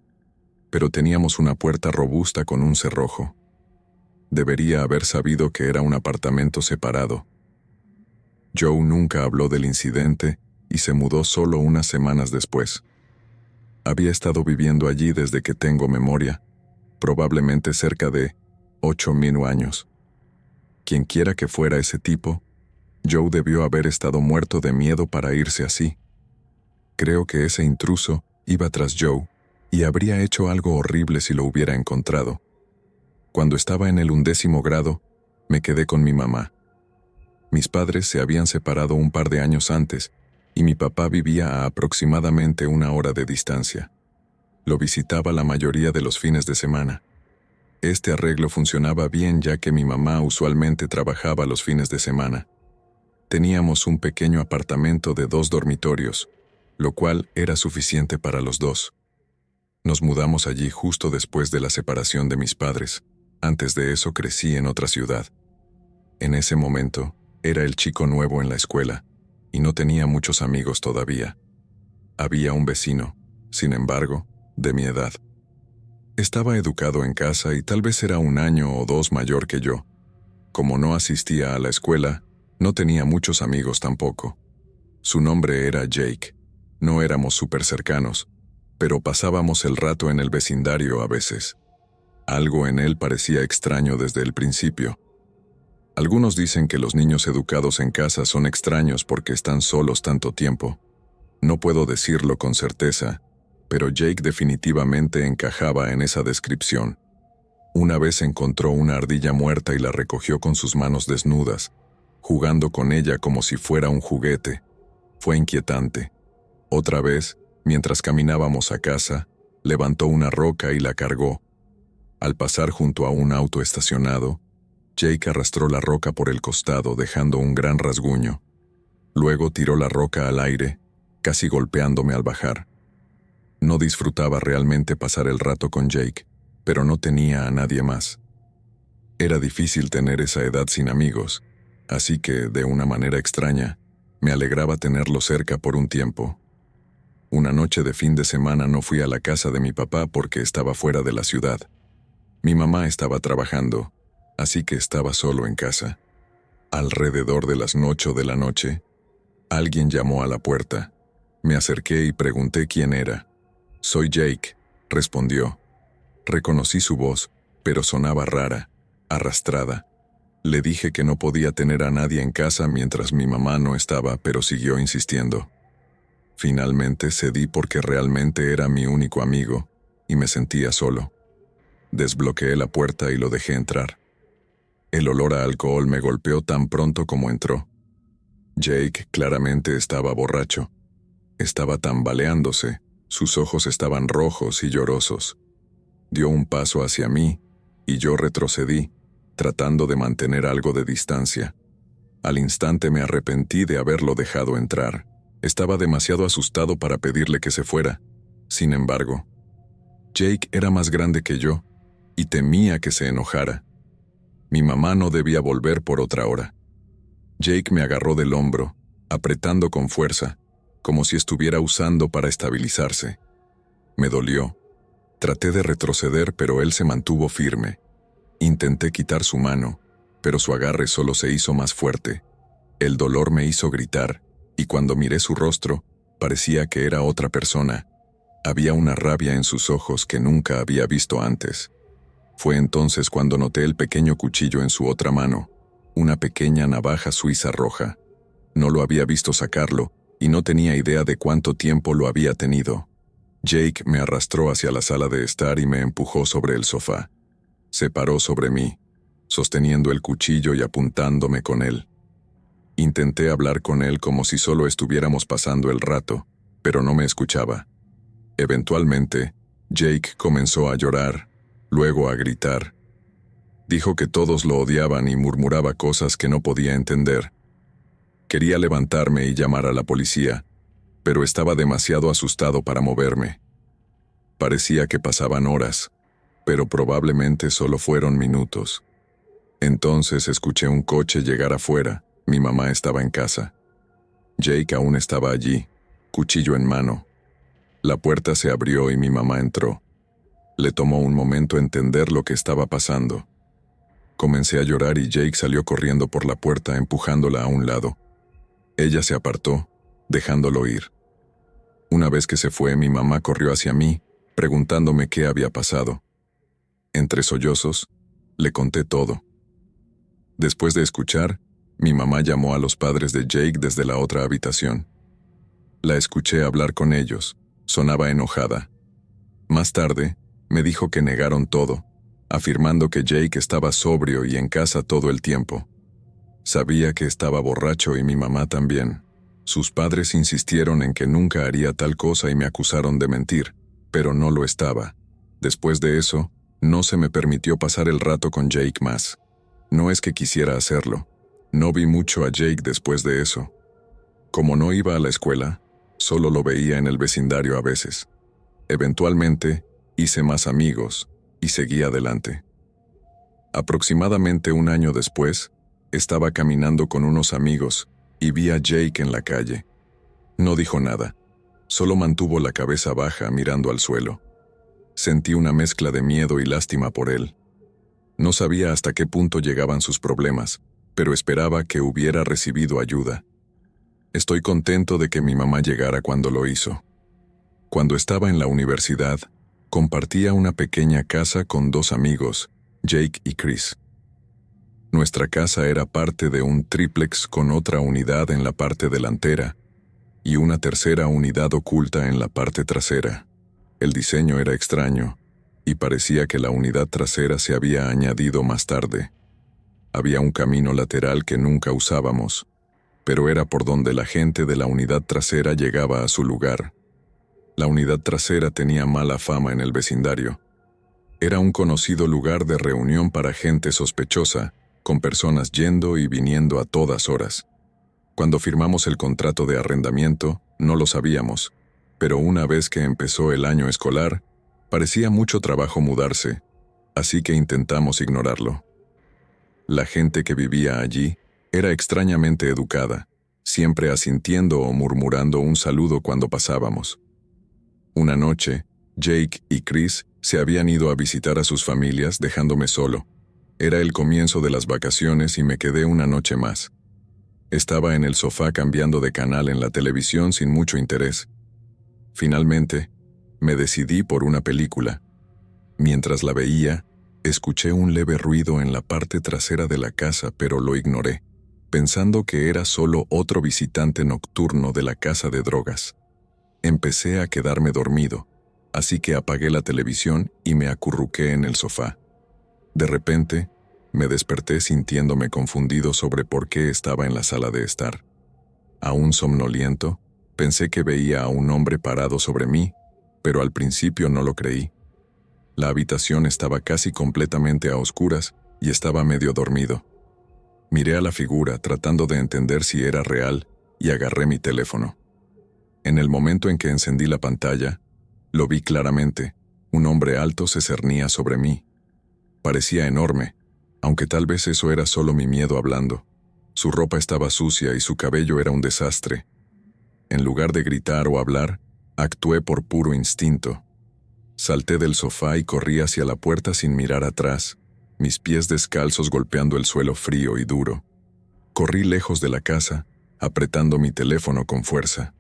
pero teníamos una puerta robusta con un cerrojo. Debería haber sabido que era un apartamento separado. Joe nunca habló del incidente y se mudó solo unas semanas después. Había estado viviendo allí desde que tengo memoria, probablemente cerca de 8.000 años. Quienquiera que fuera ese tipo, Joe debió haber estado muerto de miedo para irse así. Creo que ese intruso iba tras Joe y habría hecho algo horrible si lo hubiera encontrado. Cuando estaba en el 11º grado, me quedé con mi mamá. Mis padres se habían separado un par de años antes y mi papá vivía a aproximadamente 1 hora de distancia. Lo visitaba la mayoría de los fines de semana. Este arreglo funcionaba bien ya que mi mamá usualmente trabajaba los fines de semana. Teníamos un pequeño apartamento de 2 dormitorios, lo cual era suficiente para los dos. Nos mudamos allí justo después de la separación de mis padres. Antes de eso crecí en otra ciudad. En ese momento, era el chico nuevo en la escuela, y no tenía muchos amigos todavía. Había un vecino, sin embargo, de mi edad. Estaba educado en casa y tal vez era 1 año o 2 mayor que yo. Como no asistía a la escuela, no tenía muchos amigos tampoco. Su nombre era Jake. No éramos súper cercanos, pero pasábamos el rato en el vecindario a veces. Algo en él parecía extraño desde el principio. Algunos dicen que los niños educados en casa son extraños porque están solos tanto tiempo. No puedo decirlo con certeza, pero Jake definitivamente encajaba en esa descripción. Una vez encontró una ardilla muerta y la recogió con sus manos desnudas, jugando con ella como si fuera un juguete. Fue inquietante. Otra vez, mientras caminábamos a casa, levantó una roca y la cargó. Al pasar junto a un auto estacionado, Jake arrastró la roca por el costado dejando un gran rasguño. Luego tiró la roca al aire, casi golpeándome al bajar. No disfrutaba realmente pasar el rato con Jake, pero no tenía a nadie más. Era difícil tener esa edad sin amigos, así que, de una manera extraña, me alegraba tenerlo cerca por un tiempo. Una noche de fin de semana no fui a la casa de mi papá porque estaba fuera de la ciudad. Mi mamá estaba trabajando, así que estaba solo en casa. Alrededor de las 8 de la noche, alguien llamó a la puerta. Me acerqué y pregunté quién era. «Soy Jake», respondió. Reconocí su voz, pero sonaba rara, arrastrada. Le dije que no podía tener a nadie en casa mientras mi mamá no estaba, pero siguió insistiendo. Finalmente cedí porque realmente era mi único amigo, y me sentía solo. Desbloqueé la puerta y lo dejé entrar. El olor a alcohol me golpeó tan pronto como entró. Jake claramente estaba borracho. Estaba tambaleándose, sus ojos estaban rojos y llorosos. Dio un paso hacia mí, y yo retrocedí, tratando de mantener algo de distancia. Al instante me arrepentí de haberlo dejado entrar. Estaba demasiado asustado para pedirle que se fuera. Sin embargo, Jake era más grande que yo, y temía que se enojara. Mi mamá no debía volver por otra hora. Jake me agarró del hombro, apretando con fuerza, como si estuviera usando para estabilizarse. Me dolió. Traté de retroceder, pero él se mantuvo firme. Intenté quitar su mano, pero su agarre solo se hizo más fuerte. El dolor me hizo gritar, y cuando miré su rostro, parecía que era otra persona. Había una rabia en sus ojos que nunca había visto antes. Fue entonces cuando noté el pequeño cuchillo en su otra mano, una pequeña navaja suiza roja. No lo había visto sacarlo, y no tenía idea de cuánto tiempo lo había tenido. Jake me arrastró hacia la sala de estar y me empujó sobre el sofá. Se paró sobre mí, sosteniendo el cuchillo y apuntándome con él. Intenté hablar con él como si solo estuviéramos pasando el rato, pero no me escuchaba. Eventualmente, Jake comenzó a llorar, luego a gritar. Dijo que todos lo odiaban y murmuraba cosas que no podía entender. Quería levantarme y llamar a la policía, pero estaba demasiado asustado para moverme. Parecía que pasaban horas, pero probablemente solo fueron minutos. Entonces escuché un coche llegar afuera. Mi mamá estaba en casa. Jake aún estaba allí, cuchillo en mano. La puerta se abrió y mi mamá entró. Le tomó un momento entender lo que estaba pasando. Comencé a llorar y Jake salió corriendo por la puerta empujándola a un lado. Ella se apartó, dejándolo ir. Una vez que se fue, mi mamá corrió hacia mí, preguntándome qué había pasado. Entre sollozos, le conté todo. Después de escuchar, mi mamá llamó a los padres de Jake desde la otra habitación. La escuché hablar con ellos. Sonaba enojada. Más tarde, me dijo que negaron todo, afirmando que Jake estaba sobrio y en casa todo el tiempo. Sabía que estaba borracho y mi mamá también. Sus padres insistieron en que nunca haría tal cosa y me acusaron de mentir, pero no lo estaba. Después de eso, no se me permitió pasar el rato con Jake más. No es que quisiera hacerlo. No vi mucho a Jake después de eso. Como no iba a la escuela, solo lo veía en el vecindario a veces. Eventualmente, hice más amigos y seguí adelante. Aproximadamente un año después, estaba caminando con unos amigos y vi a Jake en la calle. No dijo nada, solo mantuvo la cabeza baja mirando al suelo. Sentí una mezcla de miedo y lástima por él. No sabía hasta qué punto llegaban sus problemas, pero esperaba que hubiera recibido ayuda. Estoy contento de que mi mamá llegara cuando lo hizo. Cuando estaba en la universidad, compartía una pequeña casa con dos amigos, Jake y Chris. Nuestra casa era parte de un tríplex con otra unidad en la parte delantera, y una tercera unidad oculta en la parte trasera. El diseño era extraño, y parecía que la unidad trasera se había añadido más tarde. Había un camino lateral que nunca usábamos, pero era por donde la gente de la unidad trasera llegaba a su lugar. La unidad trasera tenía mala fama en el vecindario. Era un conocido lugar de reunión para gente sospechosa, con personas yendo y viniendo a todas horas. Cuando firmamos el contrato de arrendamiento, no lo sabíamos, pero una vez que empezó el año escolar, parecía mucho trabajo mudarse, así que intentamos ignorarlo. La gente que vivía allí era extrañamente educada, siempre asintiendo o murmurando un saludo cuando pasábamos. Una noche, Jake y Chris se habían ido a visitar a sus familias dejándome solo. Era el comienzo de las vacaciones y me quedé una noche más. Estaba en el sofá cambiando de canal en la televisión sin mucho interés. Finalmente, me decidí por una película. Mientras la veía, escuché un leve ruido en la parte trasera de la casa, pero lo ignoré, pensando que era solo otro visitante nocturno de la casa de drogas. Empecé a quedarme dormido, así que apagué la televisión y me acurruqué en el sofá. De repente, me desperté sintiéndome confundido sobre por qué estaba en la sala de estar. Aún somnoliento, pensé que veía a un hombre parado sobre mí, pero al principio no lo creí. La habitación estaba casi completamente a oscuras y estaba medio dormido. Miré a la figura tratando de entender si era real y agarré mi teléfono. En el momento en que encendí la pantalla, lo vi claramente. Un hombre alto se cernía sobre mí. Parecía enorme, aunque tal vez eso era solo mi miedo hablando. Su ropa estaba sucia y su cabello era un desastre. En lugar de gritar o hablar, actué por puro instinto. Salté del sofá y corrí hacia la puerta sin mirar atrás, mis pies descalzos golpeando el suelo frío y duro. Corrí lejos de la casa, apretando mi teléfono con fuerza.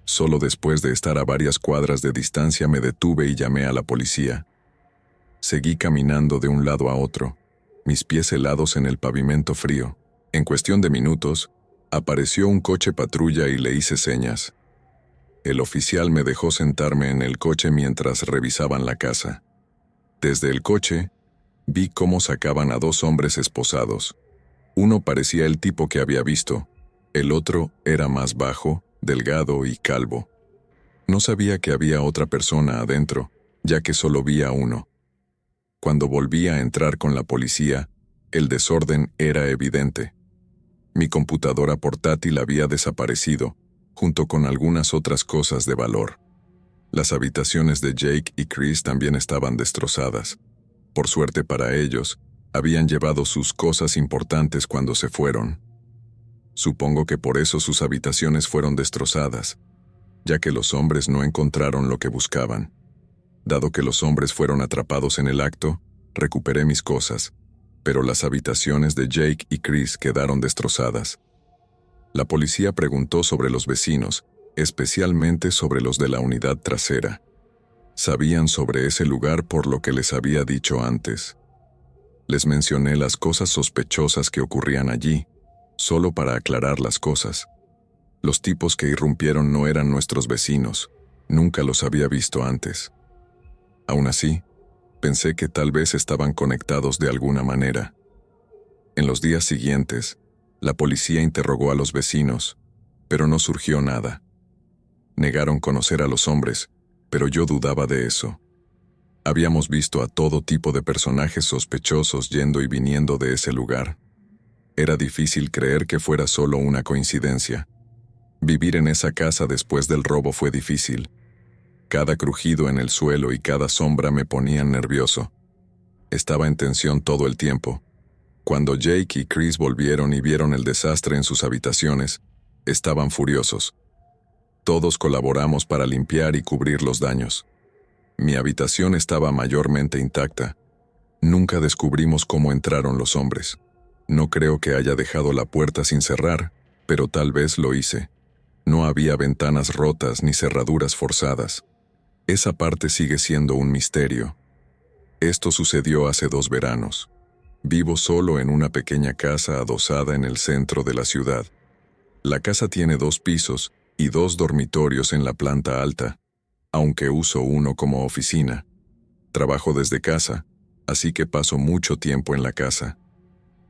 Solo después de estar a varias cuadras de distancia me detuve y llamé a la policía. Seguí caminando de un lado a otro, mis pies helados en el pavimento frío. En cuestión de minutos, apareció un coche patrulla y le hice señas. El oficial me dejó sentarme en el coche mientras revisaban la casa. Desde el coche, vi cómo sacaban a dos hombres esposados. Uno parecía el tipo que había visto, el otro era más bajo, delgado y calvo. No sabía que había otra persona adentro, ya que solo vi a uno. Cuando volví a entrar con la policía, el desorden era evidente. Mi computadora portátil había desaparecido, junto con algunas otras cosas de valor. Las habitaciones de Jake y Chris también estaban destrozadas. Por suerte para ellos, habían llevado sus cosas importantes cuando se fueron. Supongo que por eso sus habitaciones fueron destrozadas, ya que los hombres no encontraron lo que buscaban. Dado que los hombres fueron atrapados en el acto, recuperé mis cosas, pero las habitaciones de Jake y Chris quedaron destrozadas. La policía preguntó sobre los vecinos, especialmente sobre los de la unidad trasera. Sabían sobre ese lugar por lo que les había dicho antes. Les mencioné las cosas sospechosas que ocurrían allí, solo para aclarar las cosas. Los tipos que irrumpieron no eran nuestros vecinos, nunca los había visto antes. Aún así, pensé que tal vez estaban conectados de alguna manera. En los días siguientes, la policía interrogó a los vecinos, pero no surgió nada. Negaron conocer a los hombres, pero yo dudaba de eso. Habíamos visto a todo tipo de personajes sospechosos yendo y viniendo de ese lugar. Era difícil creer que fuera solo una coincidencia. Vivir en esa casa después del robo fue difícil. Cada crujido en el suelo y cada sombra me ponían nervioso. Estaba en tensión todo el tiempo. Cuando Jake y Chris volvieron y vieron el desastre en sus habitaciones, estaban furiosos. Todos colaboramos para limpiar y cubrir los daños. Mi habitación estaba mayormente intacta. Nunca descubrimos cómo entraron los hombres. No creo que haya dejado la puerta sin cerrar, pero tal vez lo hice. No había ventanas rotas ni cerraduras forzadas. Esa parte sigue siendo un misterio. Esto sucedió hace 2 veranos. Vivo solo en una pequeña casa adosada en el centro de la ciudad. La casa tiene 2 pisos y 2 dormitorios en la planta alta, aunque uso uno como oficina. Trabajo desde casa, así que paso mucho tiempo en la casa.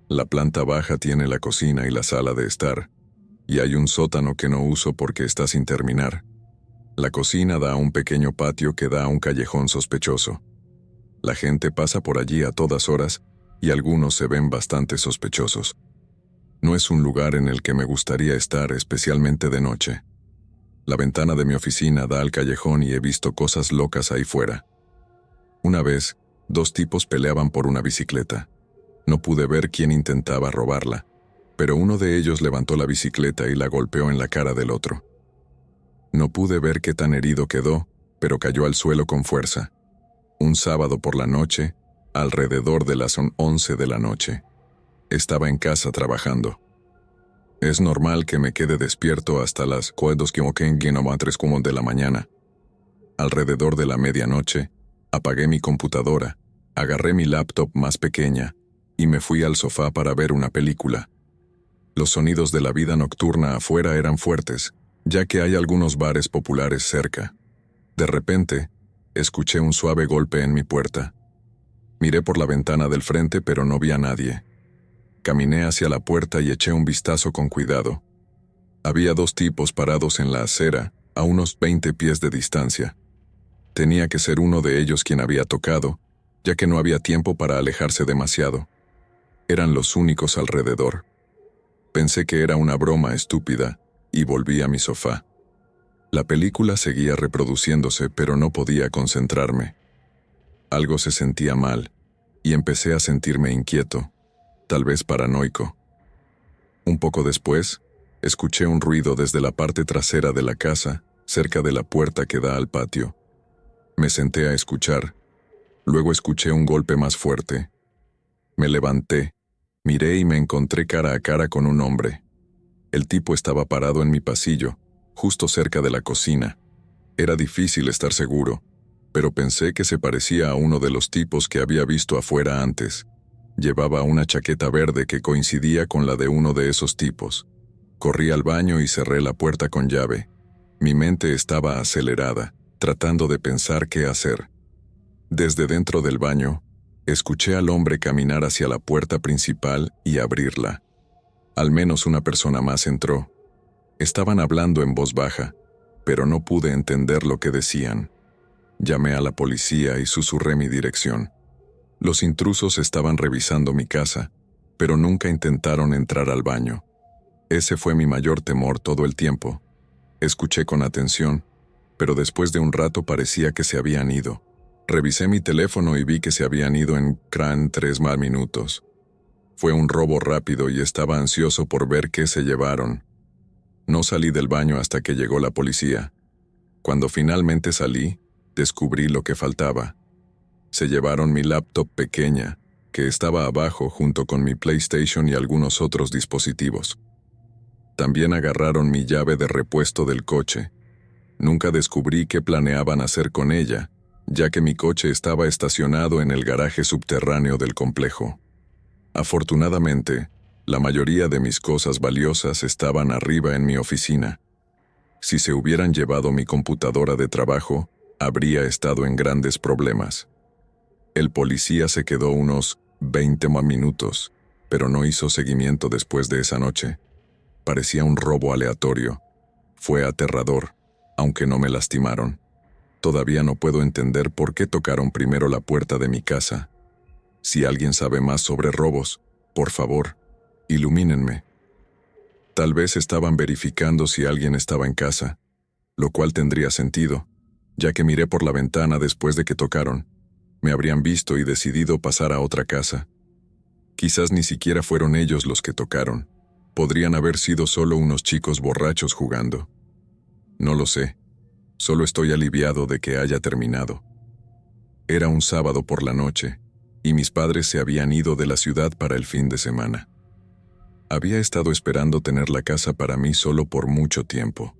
La planta baja tiene la cocina y la sala de estar, y hay un sótano que no uso porque está sin terminar. La cocina da a un pequeño patio que da a un callejón sospechoso. La gente pasa por allí a todas horas y algunos se ven bastante sospechosos. No es un lugar en el que me gustaría estar, especialmente de noche. La ventana de mi oficina da al callejón y he visto cosas locas ahí fuera. Una vez, 2 tipos peleaban por una bicicleta. No pude ver quién intentaba robarla, pero uno de ellos levantó la bicicleta y la golpeó en la cara del otro. No pude ver qué tan herido quedó, pero cayó al suelo con fuerza. Un sábado por la noche, alrededor de las 11 de la noche. Estaba en casa trabajando. Es normal que me quede despierto hasta las 3 de la mañana. Alrededor de la medianoche, apagué mi computadora, agarré mi laptop más pequeña y me fui al sofá para ver una película. Los sonidos de la vida nocturna afuera eran fuertes, ya que hay algunos bares populares cerca. De repente, escuché un suave golpe en mi puerta. Miré por la ventana del frente, pero no vi a nadie. Caminé hacia la puerta y eché un vistazo con cuidado. Había 2 tipos parados en la acera, a unos 20 pies de distancia. Tenía que ser uno de ellos quien había tocado, ya que no había tiempo para alejarse demasiado. Eran los únicos alrededor. Pensé que era una broma estúpida y volví a mi sofá. La película seguía reproduciéndose, pero no podía concentrarme. Algo se sentía mal, y empecé a sentirme inquieto, tal vez paranoico. Un poco después, escuché un ruido desde la parte trasera de la casa, cerca de la puerta que da al patio. Me senté a escuchar. Luego escuché un golpe más fuerte. Me levanté, miré y me encontré cara a cara con un hombre. El tipo estaba parado en mi pasillo, justo cerca de la cocina. Era difícil estar seguro, pero pensé que se parecía a uno de los tipos que había visto afuera antes. Llevaba una chaqueta verde que coincidía con la de uno de esos tipos. Corrí al baño y cerré la puerta con llave. Mi mente estaba acelerada, tratando de pensar qué hacer. Desde dentro del baño, escuché al hombre caminar hacia la puerta principal y abrirla. Al menos una persona más entró. Estaban hablando en voz baja, pero no pude entender lo que decían. Llamé a la policía y susurré mi dirección. Los intrusos estaban revisando mi casa, pero nunca intentaron entrar al baño. Ese fue mi mayor temor todo el tiempo. Escuché con atención, pero después de un rato parecía que se habían ido. Revisé mi teléfono y vi que se habían ido en 3 más minutos. Fue un robo rápido y estaba ansioso por ver qué se llevaron. No salí del baño hasta que llegó la policía. Cuando finalmente salí, descubrí lo que faltaba. Se llevaron mi laptop pequeña, que estaba abajo junto con mi PlayStation y algunos otros dispositivos. También agarraron mi llave de repuesto del coche. Nunca descubrí qué planeaban hacer con ella, ya que mi coche estaba estacionado en el garaje subterráneo del complejo. Afortunadamente, la mayoría de mis cosas valiosas estaban arriba en mi oficina. Si se hubieran llevado mi computadora de trabajo, habría estado en grandes problemas. El policía se quedó unos 20 minutos, pero no hizo seguimiento después de esa noche. Parecía un robo aleatorio. Fue aterrador, aunque no me lastimaron. Todavía no puedo entender por qué tocaron primero la puerta de mi casa. Si alguien sabe más sobre robos, por favor, ilumínenme. Tal vez estaban verificando si alguien estaba en casa, lo cual tendría sentido, ya que miré por la ventana después de que tocaron. Me habrían visto y decidido pasar a otra casa. Quizás ni siquiera fueron ellos los que tocaron. Podrían haber sido solo unos chicos borrachos jugando. No lo sé. Solo estoy aliviado de que haya terminado. Era un sábado por la noche, y mis padres se habían ido de la ciudad para el fin de semana. Había estado esperando tener la casa para mí solo por mucho tiempo.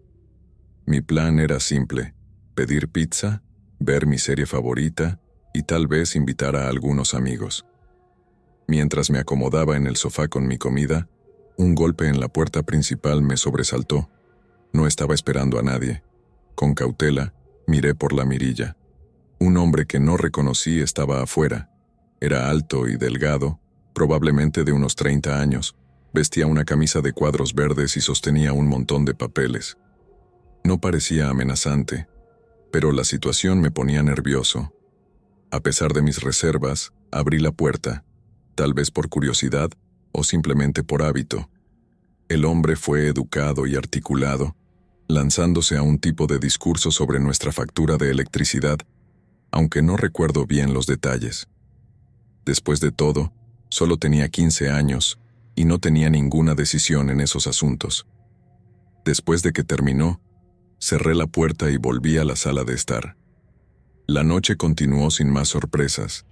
Mi plan era simple: pedir pizza, ver mi serie favorita y tal vez invitar a algunos amigos. Mientras me acomodaba en el sofá con mi comida, un golpe en la puerta principal me sobresaltó. No estaba esperando a nadie. Con cautela, miré por la mirilla. Un hombre que no reconocí estaba afuera. Era alto y delgado, probablemente de unos 30 años. Vestía una camisa de cuadros verdes y sostenía un montón de papeles. No parecía amenazante, pero la situación me ponía nervioso. A pesar de mis reservas, abrí la puerta, tal vez por curiosidad o simplemente por hábito. El hombre fue educado y articulado, lanzándose a un tipo de discurso sobre nuestra factura de electricidad, aunque no recuerdo bien los detalles. Después de todo, solo tenía 15 años y no tenía ninguna decisión en esos asuntos. Después de que terminó, cerré la puerta y volví a la sala de estar. La noche continuó sin más sorpresas.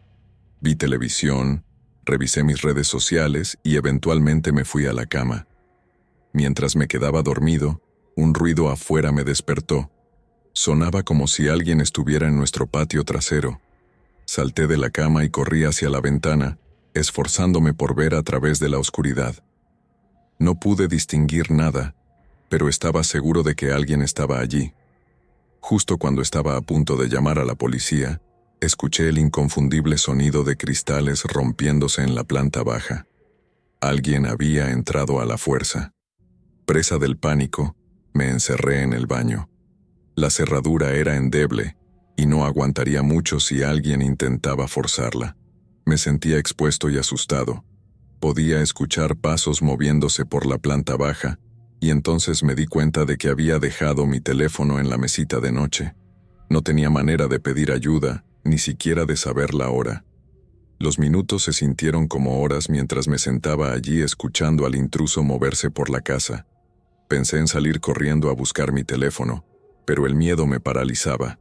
Vi televisión, revisé mis redes sociales y eventualmente me fui a la cama. Mientras me quedaba dormido, un ruido afuera me despertó. Sonaba como si alguien estuviera en nuestro patio trasero. Salté de la cama y corrí hacia la ventana, esforzándome por ver a través de la oscuridad. No pude distinguir nada, pero estaba seguro de que alguien estaba allí. Justo cuando estaba a punto de llamar a la policía, escuché el inconfundible sonido de cristales rompiéndose en la planta baja. Alguien había entrado a la fuerza. Presa del pánico, me encerré en el baño. La cerradura era endeble y no aguantaría mucho si alguien intentaba forzarla. Me sentía expuesto y asustado. Podía escuchar pasos moviéndose por la planta baja, y entonces me di cuenta de que había dejado mi teléfono en la mesita de noche. No tenía manera de pedir ayuda, ni siquiera de saber la hora. Los minutos se sintieron como horas mientras me sentaba allí escuchando al intruso moverse por la casa. Pensé en salir corriendo a buscar mi teléfono, pero el miedo me paralizaba.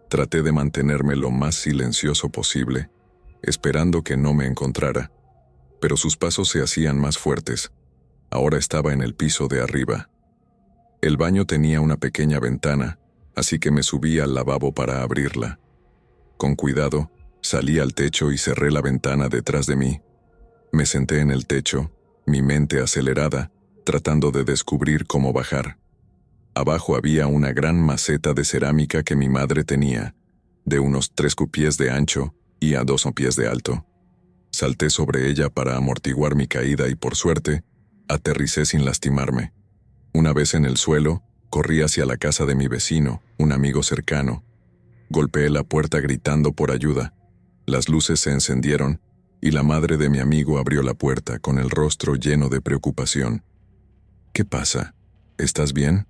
Traté de mantenerme lo más silencioso posible, esperando que no me encontrara, pero sus pasos se hacían más fuertes. Ahora estaba en el piso de arriba. El baño tenía una pequeña ventana, así que me subí al lavabo para abrirla. Con cuidado, salí al techo y cerré la ventana detrás de mí. Me senté en el techo, mi mente acelerada, tratando de descubrir cómo bajar. Abajo había una gran maceta de cerámica que mi madre tenía, de unos 3 pies de ancho y a 2 pies de alto. Salté sobre ella para amortiguar mi caída y, por suerte, aterricé sin lastimarme. Una vez en el suelo, corrí hacia la casa de mi vecino, un amigo cercano. Golpeé la puerta gritando por ayuda. Las luces se encendieron y la madre de mi amigo abrió la puerta con el rostro lleno de preocupación. «¿Qué pasa? ¿Estás bien?»,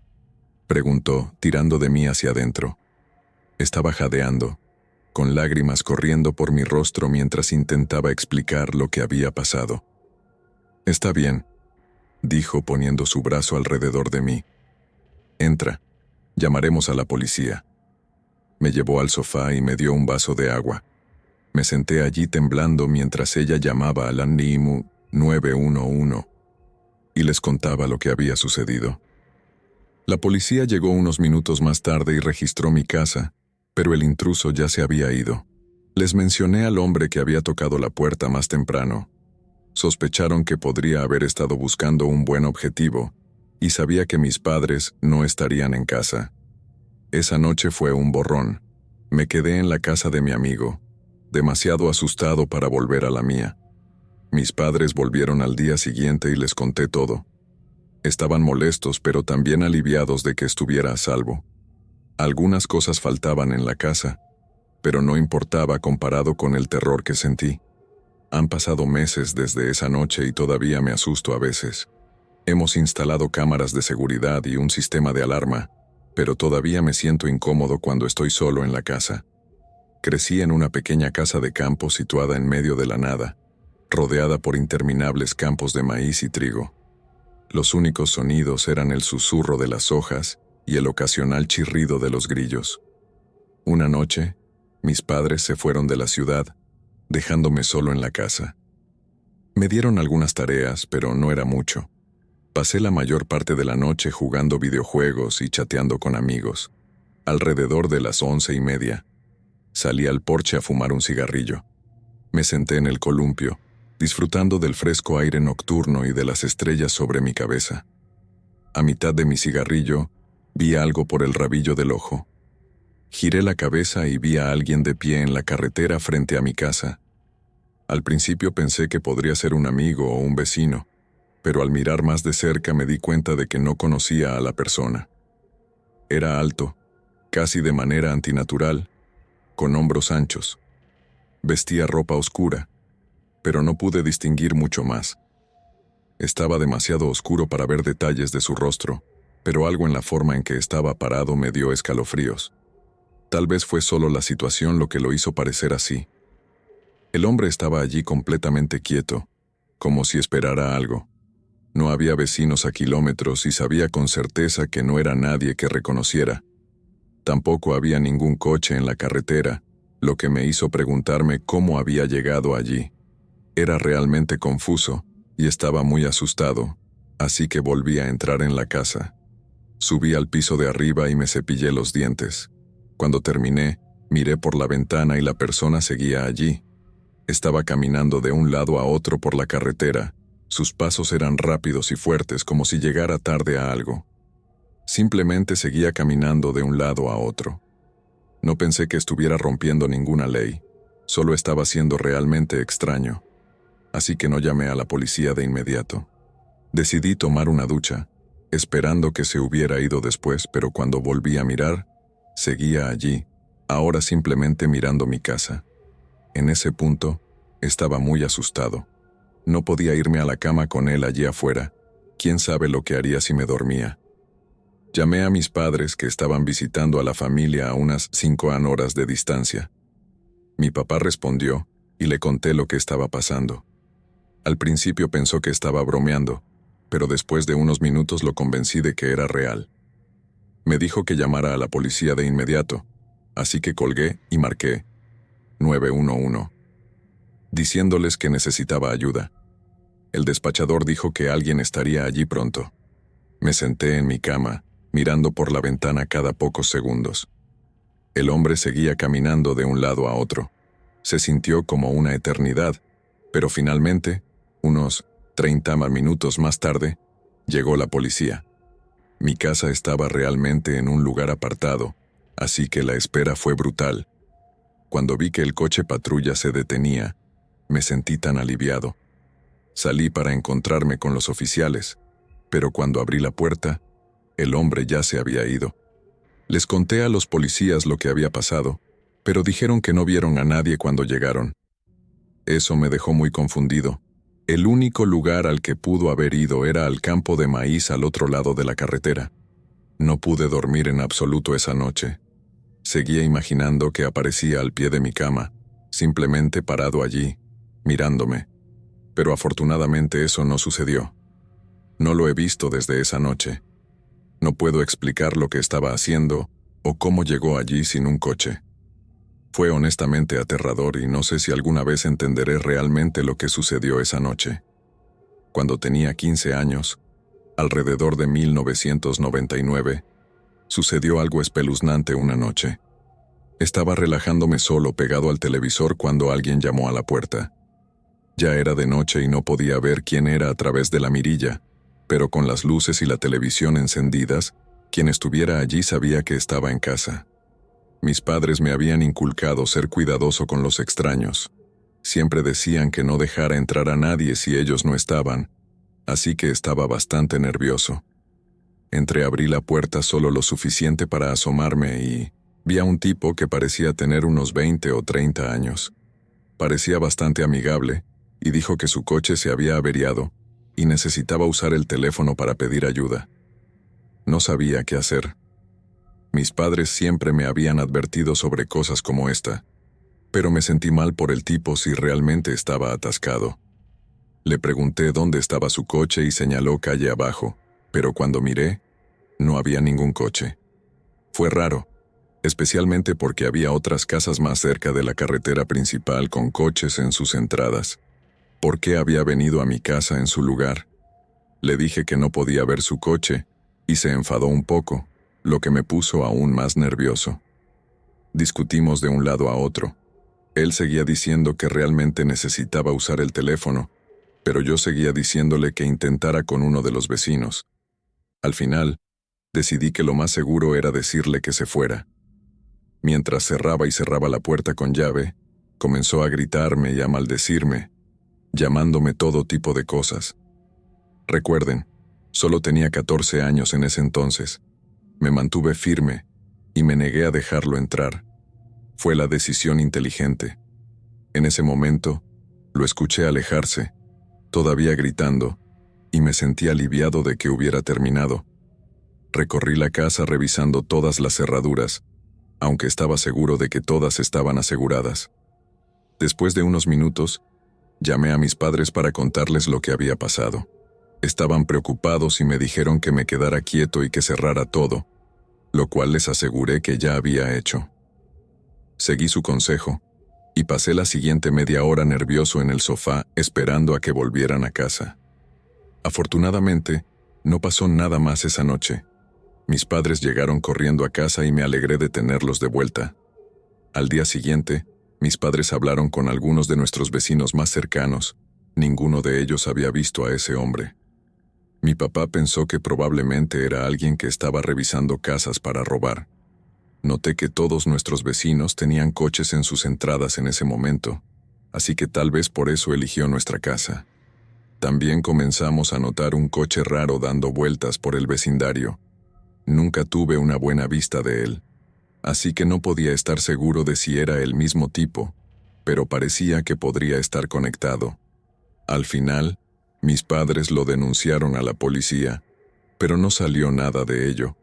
preguntó, tirando de mí hacia adentro. Estaba jadeando, con lágrimas corriendo por mi rostro mientras intentaba explicar lo que había pasado. «Está bien», dijo poniendo su brazo alrededor de mí. «Entra, llamaremos a la policía». Me llevó al sofá y me dio un vaso de agua. Me senté allí temblando mientras ella llamaba a la NIMU 911 y les contaba lo que había sucedido. La policía llegó unos minutos más tarde y registró mi casa, pero el intruso ya se había ido. Les mencioné al hombre que había tocado la puerta más temprano. Sospecharon que podría haber estado buscando un buen objetivo, y sabía que mis padres no estarían en casa. Esa noche fue un borrón. Me quedé en la casa de mi amigo, demasiado asustado para volver a la mía. Mis padres volvieron al día siguiente y les conté todo. Estaban molestos, pero también aliviados de que estuviera a salvo. Algunas cosas faltaban en la casa, pero no importaba comparado con el terror que sentí. Han pasado meses desde esa noche y todavía me asusto a veces. Hemos instalado cámaras de seguridad y un sistema de alarma, pero todavía me siento incómodo cuando estoy solo en la casa. Crecí en una pequeña casa de campo situada en medio de la nada, rodeada por interminables campos de maíz y trigo. Los únicos sonidos eran el susurro de las hojas y el ocasional chirrido de los grillos. Una noche, mis padres se fueron de la ciudad, dejándome solo en la casa. Me dieron algunas tareas, pero no era mucho. Pasé la mayor parte de la noche jugando videojuegos y chateando con amigos. Alrededor de las 11:30, salí al porche a fumar un cigarrillo. Me senté en el columpio, disfrutando del fresco aire nocturno y de las estrellas sobre mi cabeza. A mitad de mi cigarrillo, vi algo por el rabillo del ojo. Giré la cabeza y vi a alguien de pie en la carretera frente a mi casa. Al principio pensé que podría ser un amigo o un vecino, pero al mirar más de cerca me di cuenta de que no conocía a la persona. Era alto, casi de manera antinatural, con hombros anchos. Vestía ropa oscura, pero no pude distinguir mucho más. Estaba demasiado oscuro para ver detalles de su rostro, pero algo en la forma en que estaba parado me dio escalofríos. Tal vez fue solo la situación lo que lo hizo parecer así. El hombre estaba allí completamente quieto, como si esperara algo. No había vecinos a kilómetros y sabía con certeza que no era nadie que reconociera. Tampoco había ningún coche en la carretera, lo que me hizo preguntarme cómo había llegado allí. Era realmente confuso y estaba muy asustado, así que volví a entrar en la casa. Subí al piso de arriba y me cepillé los dientes. Cuando terminé, miré por la ventana y la persona seguía allí. Estaba caminando de un lado a otro por la carretera. Sus pasos eran rápidos y fuertes, como si llegara tarde a algo. Simplemente seguía caminando de un lado a otro. No pensé que estuviera rompiendo ninguna ley, solo estaba siendo realmente extraño. Así que no llamé a la policía de inmediato. Decidí tomar una ducha, esperando que se hubiera ido después, pero cuando volví a mirar, seguía allí, ahora simplemente mirando mi casa. En ese punto, estaba muy asustado. No podía irme a la cama con él allí afuera. ¿Quién sabe lo que haría si me dormía? Llamé a mis padres que estaban visitando a la familia a unas 5 horas de distancia. Mi papá respondió y le conté lo que estaba pasando. Al principio pensó que estaba bromeando, pero después de unos minutos lo convencí de que era real. Me dijo que llamara a la policía de inmediato, así que colgué y marqué 911, diciéndoles que necesitaba ayuda. El despachador dijo que alguien estaría allí pronto. Me senté en mi cama, mirando por la ventana cada pocos segundos. El hombre seguía caminando de un lado a otro. Se sintió como una eternidad, pero finalmente, unos 30 minutos más tarde, llegó la policía. Mi casa estaba realmente en un lugar apartado, así que la espera fue brutal. Cuando vi que el coche patrulla se detenía, me sentí tan aliviado. Salí para encontrarme con los oficiales, pero cuando abrí la puerta, el hombre ya se había ido. Les conté a los policías lo que había pasado, pero dijeron que no vieron a nadie cuando llegaron. Eso me dejó muy confundido. El único lugar al que pudo haber ido era al campo de maíz al otro lado de la carretera. No pude dormir en absoluto esa noche. Seguía imaginando que aparecía al pie de mi cama, simplemente parado allí, mirándome. Pero afortunadamente eso no sucedió. No lo he visto desde esa noche. No puedo explicar lo que estaba haciendo o cómo llegó allí sin un coche. Fue honestamente aterrador y no sé si alguna vez entenderé realmente lo que sucedió esa noche. Cuando tenía 15 años, alrededor de 1999, sucedió algo espeluznante una noche. Estaba relajándome solo pegado al televisor cuando alguien llamó a la puerta. Ya era de noche y no podía ver quién era a través de la mirilla, pero con las luces y la televisión encendidas, quien estuviera allí sabía que estaba en casa. Mis padres me habían inculcado ser cuidadoso con los extraños. Siempre decían que no dejara entrar a nadie si ellos no estaban, así que estaba bastante nervioso. Entreabrí la puerta solo lo suficiente para asomarme y vi a un tipo que parecía tener unos 20 o 30 años. Parecía bastante amigable y dijo que su coche se había averiado y necesitaba usar el teléfono para pedir ayuda. No sabía qué hacer. Mis padres siempre me habían advertido sobre cosas como esta, pero me sentí mal por el tipo si realmente estaba atascado. Le pregunté dónde estaba su coche y señaló calle abajo, pero cuando miré, no había ningún coche. Fue raro, especialmente porque había otras casas más cerca de la carretera principal con coches en sus entradas. ¿Por qué había venido a mi casa en su lugar? Le dije que no podía ver su coche, y se enfadó un poco, lo que me puso aún más nervioso. Discutimos de un lado a otro. Él seguía diciendo que realmente necesitaba usar el teléfono, pero yo seguía diciéndole que intentara con uno de los vecinos. Al final, decidí que lo más seguro era decirle que se fuera. Mientras cerraba y cerraba la puerta con llave, comenzó a gritarme y a maldecirme, llamándome todo tipo de cosas. Recuerden, solo tenía 14 años en ese entonces. Me mantuve firme y me negué a dejarlo entrar. Fue la decisión inteligente. En ese momento, lo escuché alejarse, todavía gritando, y me sentí aliviado de que hubiera terminado. Recorrí la casa revisando todas las cerraduras, aunque estaba seguro de que todas estaban aseguradas. Después de unos minutos, llamé a mis padres para contarles lo que había pasado. Estaban preocupados y me dijeron que me quedara quieto y que cerrara todo, lo cual les aseguré que ya había hecho. Seguí su consejo, y pasé la siguiente media hora nervioso en el sofá esperando a que volvieran a casa. Afortunadamente, no pasó nada más esa noche. Mis padres llegaron corriendo a casa y me alegré de tenerlos de vuelta. Al día siguiente, mis padres hablaron con algunos de nuestros vecinos más cercanos. Ninguno de ellos había visto a ese hombre. Mi papá pensó que probablemente era alguien que estaba revisando casas para robar. Noté que todos nuestros vecinos tenían coches en sus entradas en ese momento, así que tal vez por eso eligió nuestra casa. También comenzamos a notar un coche raro dando vueltas por el vecindario. Nunca tuve una buena vista de él, así que no podía estar seguro de si era el mismo tipo, pero parecía que podría estar conectado. Al final, mis padres lo denunciaron a la policía, pero no salió nada de ello.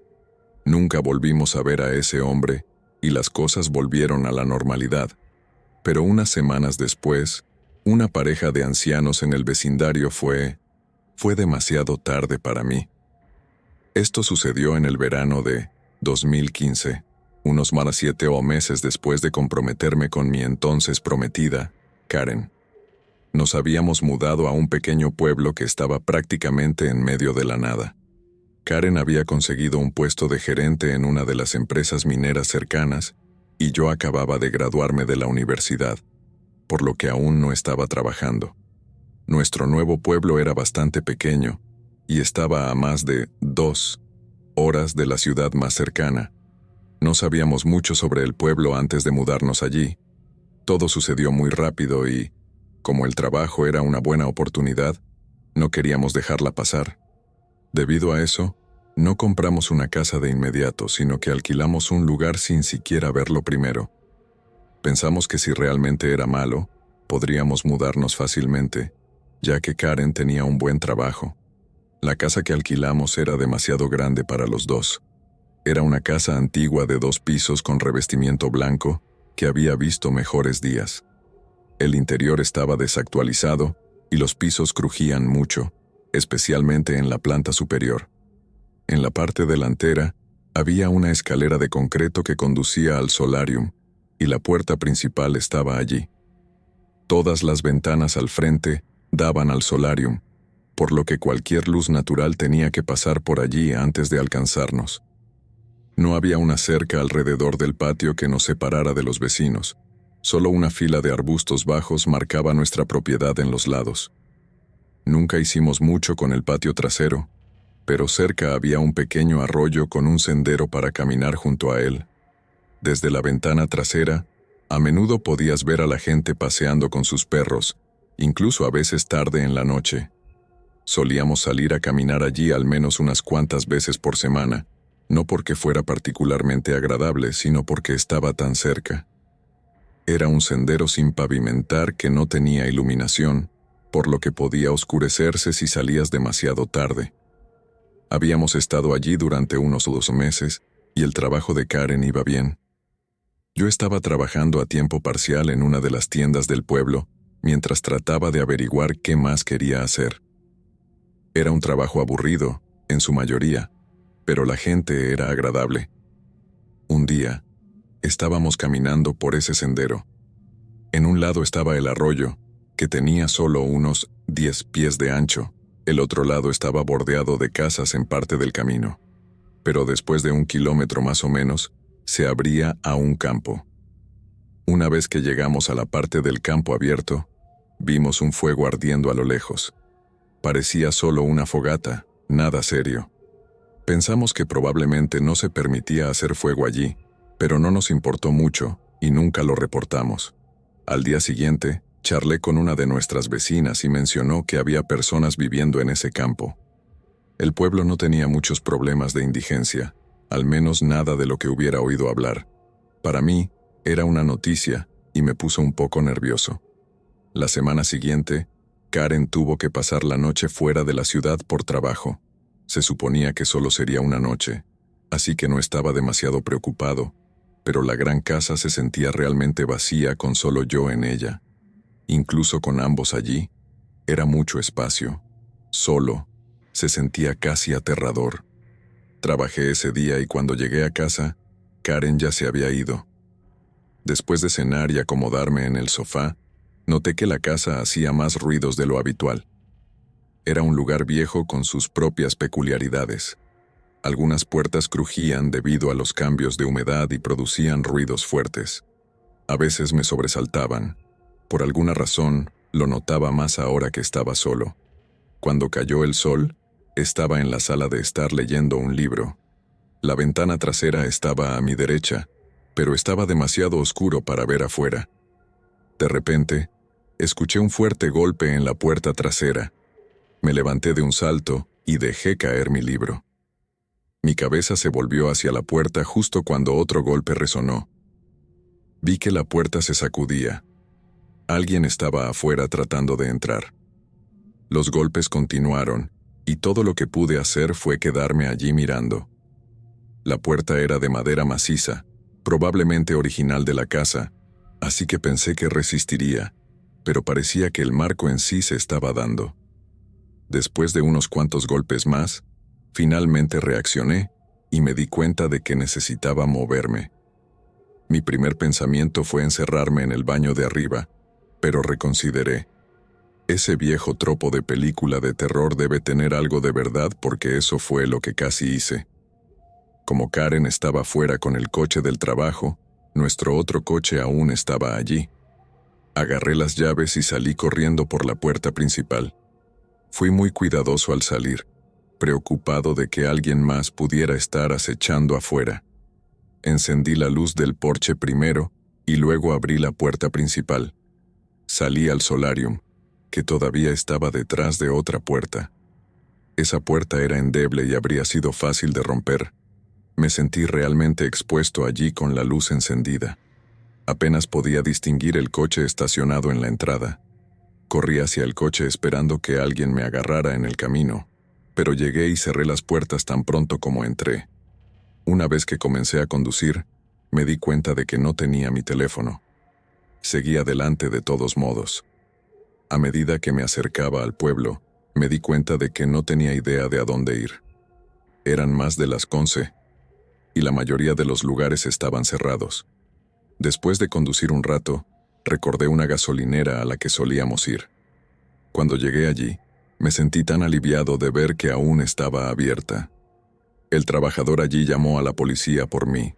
Nunca volvimos a ver a ese hombre y las cosas volvieron a la normalidad. Pero unas semanas después, una pareja de ancianos en el vecindario fue demasiado tarde para mí. Esto sucedió en el verano de 2015, unos más 7 meses después de comprometerme con mi entonces prometida, Karen. Nos habíamos mudado a un pequeño pueblo que estaba prácticamente en medio de la nada. Karen había conseguido un puesto de gerente en una de las empresas mineras cercanas y yo acababa de graduarme de la universidad, por lo que aún no estaba trabajando. Nuestro nuevo pueblo era bastante pequeño y estaba a más de 2 horas de la ciudad más cercana. No sabíamos mucho sobre el pueblo antes de mudarnos allí. Todo sucedió muy rápido y, como el trabajo era una buena oportunidad, no queríamos dejarla pasar. Debido a eso, no compramos una casa de inmediato, sino que alquilamos un lugar sin siquiera verlo primero. Pensamos que si realmente era malo, podríamos mudarnos fácilmente, ya que Karen tenía un buen trabajo. La casa que alquilamos era demasiado grande para los dos. Era una casa antigua de 2 pisos con revestimiento blanco que había visto mejores días. El interior estaba desactualizado y los pisos crujían mucho, especialmente en la planta superior. En la parte delantera, había una escalera de concreto que conducía al solarium, y la puerta principal estaba allí. Todas las ventanas al frente daban al solarium, por lo que cualquier luz natural tenía que pasar por allí antes de alcanzarnos. No había una cerca alrededor del patio que nos separara de los vecinos. Solo una fila de arbustos bajos marcaba nuestra propiedad en los lados. Nunca hicimos mucho con el patio trasero, pero cerca había un pequeño arroyo con un sendero para caminar junto a él. Desde la ventana trasera, a menudo podías ver a la gente paseando con sus perros, incluso a veces tarde en la noche. Solíamos salir a caminar allí al menos unas cuantas veces por semana, no porque fuera particularmente agradable, sino porque estaba tan cerca. Era un sendero sin pavimentar que no tenía iluminación, por lo que podía oscurecerse si salías demasiado tarde. Habíamos estado allí durante unos 2 meses y el trabajo de Karen iba bien. Yo estaba trabajando a tiempo parcial en una de las tiendas del pueblo mientras trataba de averiguar qué más quería hacer. Era un trabajo aburrido, en su mayoría, pero la gente era agradable. Un día, estábamos caminando por ese sendero. En un lado estaba el arroyo, que tenía solo unos 10 pies de ancho. El otro lado estaba bordeado de casas en parte del camino. Pero después de 1 kilómetro más o menos, se abría a un campo. Una vez que llegamos a la parte del campo abierto, vimos un fuego ardiendo a lo lejos. Parecía solo una fogata, nada serio. Pensamos que probablemente no se permitía hacer fuego allí, pero no nos importó mucho y nunca lo reportamos. Al día siguiente, charlé con una de nuestras vecinas y mencionó que había personas viviendo en ese campo. El pueblo no tenía muchos problemas de indigencia, al menos nada de lo que hubiera oído hablar. Para mí, era una noticia y me puso un poco nervioso. La semana siguiente, Karen tuvo que pasar la noche fuera de la ciudad por trabajo. Se suponía que solo sería una noche, así que no estaba demasiado preocupado, pero la gran casa se sentía realmente vacía con solo yo en ella. Incluso con ambos allí, era mucho espacio. Solo, se sentía casi aterrador. Trabajé ese día y cuando llegué a casa, Karen ya se había ido. Después de cenar y acomodarme en el sofá, noté que la casa hacía más ruidos de lo habitual. Era un lugar viejo con sus propias peculiaridades. Algunas puertas crujían debido a los cambios de humedad y producían ruidos fuertes. A veces me sobresaltaban. Por alguna razón, lo notaba más ahora que estaba solo. Cuando cayó el sol, estaba en la sala de estar leyendo un libro. La ventana trasera estaba a mi derecha, pero estaba demasiado oscuro para ver afuera. De repente, escuché un fuerte golpe en la puerta trasera. Me levanté de un salto y dejé caer mi libro. Mi cabeza se volvió hacia la puerta justo cuando otro golpe resonó. Vi que la puerta se sacudía. Alguien estaba afuera tratando de entrar. Los golpes continuaron, y todo lo que pude hacer fue quedarme allí mirando. La puerta era de madera maciza, probablemente original de la casa, así que pensé que resistiría, pero parecía que el marco en sí se estaba dando. Después de unos cuantos golpes más, finalmente reaccioné y me di cuenta de que necesitaba moverme. Mi primer pensamiento fue encerrarme en el baño de arriba, pero reconsideré. Ese viejo tropo de película de terror debe tener algo de verdad porque eso fue lo que casi hice. Como Karen estaba fuera con el coche del trabajo, nuestro otro coche aún estaba allí. Agarré las llaves y salí corriendo por la puerta principal. Fui muy cuidadoso al salir, preocupado de que alguien más pudiera estar acechando afuera. Encendí la luz del porche primero y luego abrí la puerta principal. Salí al solarium, que todavía estaba detrás de otra puerta. Esa puerta era endeble y habría sido fácil de romper. Me sentí realmente expuesto allí con la luz encendida. Apenas podía distinguir el coche estacionado en la entrada. Corrí hacia el coche esperando que alguien me agarrara en el camino, pero llegué y cerré las puertas tan pronto como entré. Una vez que comencé a conducir, me di cuenta de que no tenía mi teléfono. Seguí adelante de todos modos. A medida que me acercaba al pueblo, me di cuenta de que no tenía idea de a dónde ir. Eran más de las 11, y la mayoría de los lugares estaban cerrados. Después de conducir un rato, recordé una gasolinera a la que solíamos ir. Cuando llegué allí, me sentí tan aliviado de ver que aún estaba abierta. El trabajador allí llamó a la policía por mí.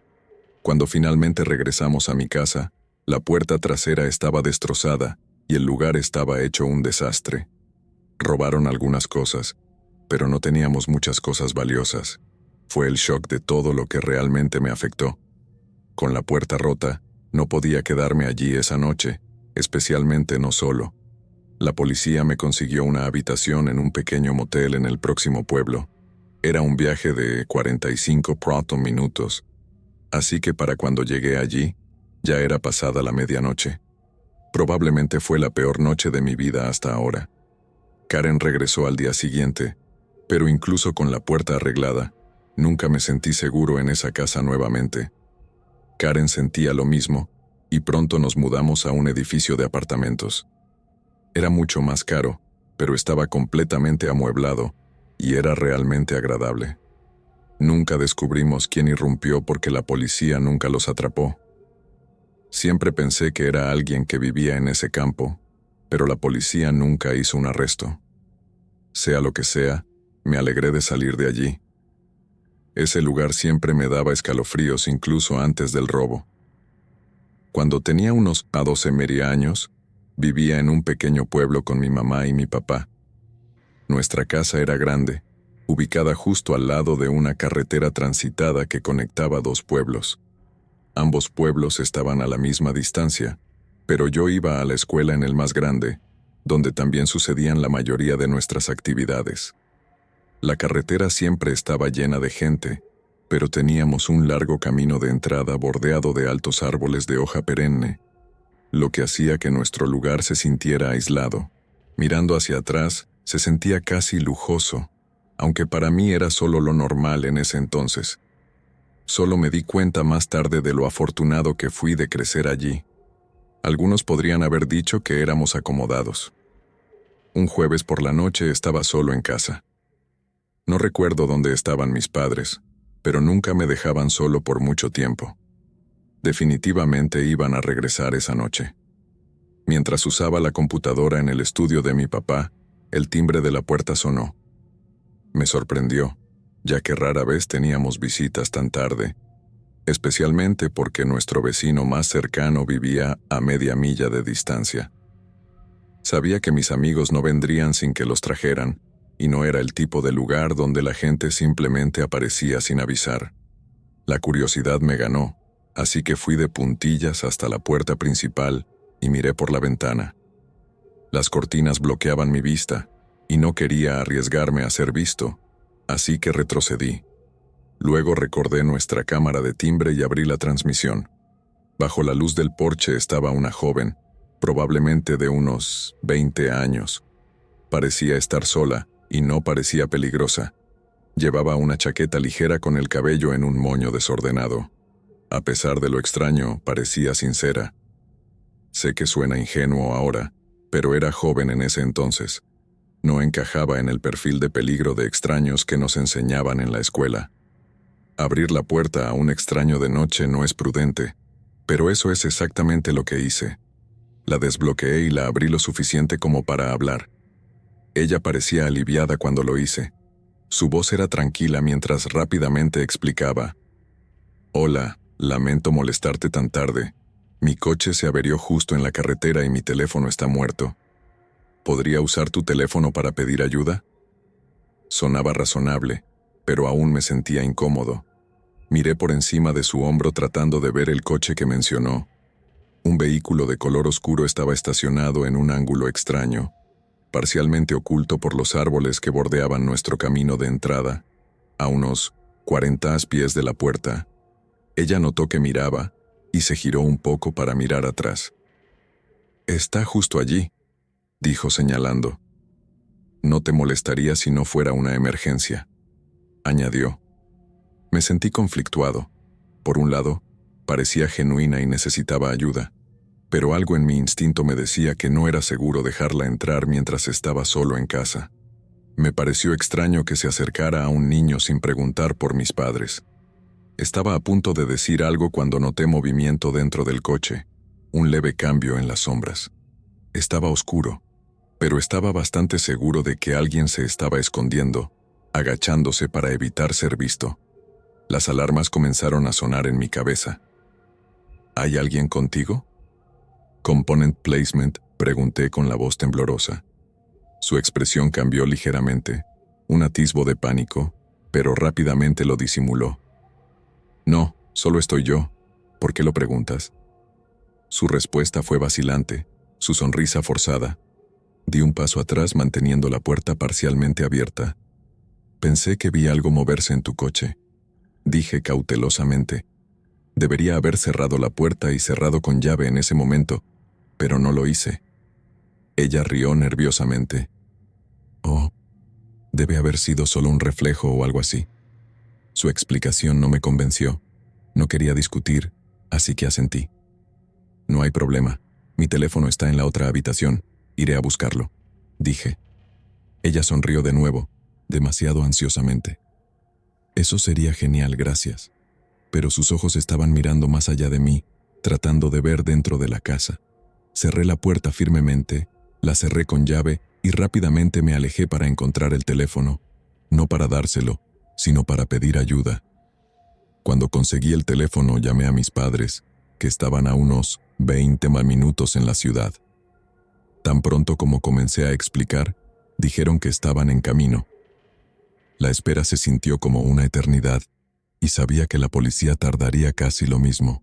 Cuando finalmente regresamos a mi casa, la puerta trasera estaba destrozada y el lugar estaba hecho un desastre. Robaron algunas cosas, pero no teníamos muchas cosas valiosas. Fue el shock de todo lo que realmente me afectó. Con la puerta rota, no podía quedarme allí esa noche, especialmente no solo. La policía me consiguió una habitación en un pequeño motel en el próximo pueblo. Era un viaje de 45 minutos, así que para cuando llegué allí, ya era pasada la medianoche. Probablemente fue la peor noche de mi vida hasta ahora. Karen regresó al día siguiente, pero incluso con la puerta arreglada, nunca me sentí seguro en esa casa nuevamente. Karen sentía lo mismo, y pronto nos mudamos a un edificio de apartamentos. Era mucho más caro, pero estaba completamente amueblado, y era realmente agradable. Nunca descubrimos quién irrumpió porque la policía nunca los atrapó. Siempre pensé que era alguien que vivía en ese campo, pero la policía nunca hizo un arresto. Sea lo que sea, me alegré de salir de allí. Ese lugar siempre me daba escalofríos incluso antes del robo. Cuando tenía unos 12 años, vivía en un pequeño pueblo con mi mamá y mi papá. Nuestra casa era grande, ubicada justo al lado de una carretera transitada que conectaba dos pueblos. Ambos pueblos estaban a la misma distancia, pero yo iba a la escuela en el más grande, donde también sucedían la mayoría de nuestras actividades. La carretera siempre estaba llena de gente, pero teníamos un largo camino de entrada bordeado de altos árboles de hoja perenne, lo que hacía que nuestro lugar se sintiera aislado. Mirando hacia atrás, se sentía casi lujoso, aunque para mí era solo lo normal en ese entonces. Solo me di cuenta más tarde de lo afortunado que fui de crecer allí. Algunos podrían haber dicho que éramos acomodados. Un jueves por la noche estaba solo en casa. No recuerdo dónde estaban mis padres, pero nunca me dejaban solo por mucho tiempo. Definitivamente iban a regresar esa noche. Mientras usaba la computadora en el estudio de mi papá, el timbre de la puerta sonó. Me sorprendió, ya que rara vez teníamos visitas tan tarde, especialmente porque nuestro vecino más cercano vivía a media milla de distancia. Sabía que mis amigos no vendrían sin que los trajeran, y no era el tipo de lugar donde la gente simplemente aparecía sin avisar. La curiosidad me ganó, así que fui de puntillas hasta la puerta principal y miré por la ventana. Las cortinas bloqueaban mi vista, y no quería arriesgarme a ser visto, así que retrocedí. Luego recordé nuestra cámara de timbre y abrí la transmisión. Bajo la luz del porche estaba una joven, probablemente de unos 20 años. Parecía estar sola, y no parecía peligrosa. Llevaba una chaqueta ligera con el cabello en un moño desordenado. A pesar de lo extraño, parecía sincera. Sé que suena ingenuo ahora, pero era joven en ese entonces. No encajaba en el perfil de peligro de extraños que nos enseñaban en la escuela. Abrir la puerta a un extraño de noche no es prudente, pero eso es exactamente lo que hice. La desbloqueé y la abrí lo suficiente como para hablar. Ella parecía aliviada cuando lo hice. Su voz era tranquila mientras rápidamente explicaba. «Hola, lamento molestarte tan tarde. Mi coche se averió justo en la carretera y mi teléfono está muerto. ¿Podría usar tu teléfono para pedir ayuda?» Sonaba razonable, pero aún me sentía incómodo. Miré por encima de su hombro tratando de ver el coche que mencionó. Un vehículo de color oscuro estaba estacionado en un ángulo extraño, parcialmente oculto por los árboles que bordeaban nuestro camino de entrada, a unos 40 pies de la puerta. Ella notó que miraba y se giró un poco para mirar atrás. «Está justo allí», dijo señalando. «No te molestaría si no fuera una emergencia», añadió. Me sentí conflictuado. Por un lado, parecía genuina y necesitaba ayuda, pero algo en mi instinto me decía que no era seguro dejarla entrar mientras estaba solo en casa. Me pareció extraño que se acercara a un niño sin preguntar por mis padres. Estaba a punto de decir algo cuando noté movimiento dentro del coche, un leve cambio en las sombras. Estaba oscuro, pero estaba bastante seguro de que alguien se estaba escondiendo, agachándose para evitar ser visto. Las alarmas comenzaron a sonar en mi cabeza. ¿Hay alguien contigo? Component placement, pregunté con la voz temblorosa. Su expresión cambió ligeramente, un atisbo de pánico, pero rápidamente lo disimuló. No, solo estoy yo. ¿Por qué lo preguntas? Su respuesta fue vacilante, su sonrisa forzada. Di un paso atrás manteniendo la puerta parcialmente abierta. Pensé que vi algo moverse en tu coche. Dije cautelosamente. Debería haber cerrado la puerta y cerrado con llave en ese momento, pero no lo hice. Ella rió nerviosamente. Oh, debe haber sido solo un reflejo o algo así. Su explicación no me convenció. No quería discutir, así que asentí. No hay problema. Mi teléfono está en la otra habitación. Iré a buscarlo, dije. Ella sonrió de nuevo, demasiado ansiosamente. Eso sería genial, gracias. Pero sus ojos estaban mirando más allá de mí, tratando de ver dentro de la casa. Cerré la puerta firmemente, la cerré con llave y rápidamente me alejé para encontrar el teléfono, no para dárselo, sino para pedir ayuda. Cuando conseguí el teléfono llamé a mis padres, que estaban a unos 20 minutos en la ciudad. Tan pronto como comencé a explicar, dijeron que estaban en camino. La espera se sintió como una eternidad, y sabía que la policía tardaría casi lo mismo.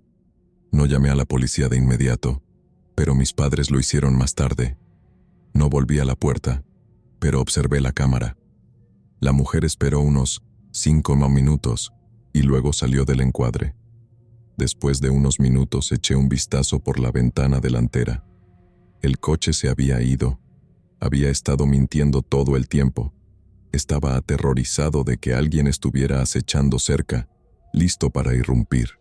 No llamé a la policía de inmediato, pero mis padres lo hicieron más tarde. No volví a la puerta, pero observé la cámara. La mujer esperó unos 5 minutos y luego salió del encuadre. Después de unos minutos eché un vistazo por la ventana delantera. El coche se había ido. Había estado mintiendo todo el tiempo. Estaba aterrorizado de que alguien estuviera acechando cerca, listo para irrumpir.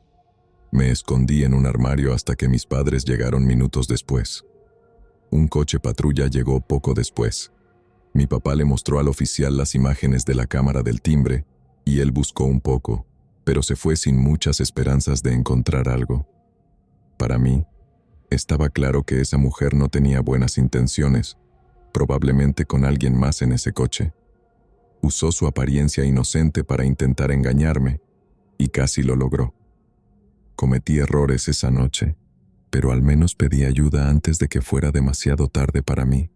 Me escondí en un armario hasta que mis padres llegaron minutos después. Un coche patrulla llegó poco después. Mi papá le mostró al oficial las imágenes de la cámara del timbre y él buscó un poco, pero se fue sin muchas esperanzas de encontrar algo. Para mí, estaba claro que esa mujer no tenía buenas intenciones, probablemente con alguien más en ese coche. Usó su apariencia inocente para intentar engañarme, y casi lo logró. Cometí errores esa noche, pero al menos pedí ayuda antes de que fuera demasiado tarde para mí.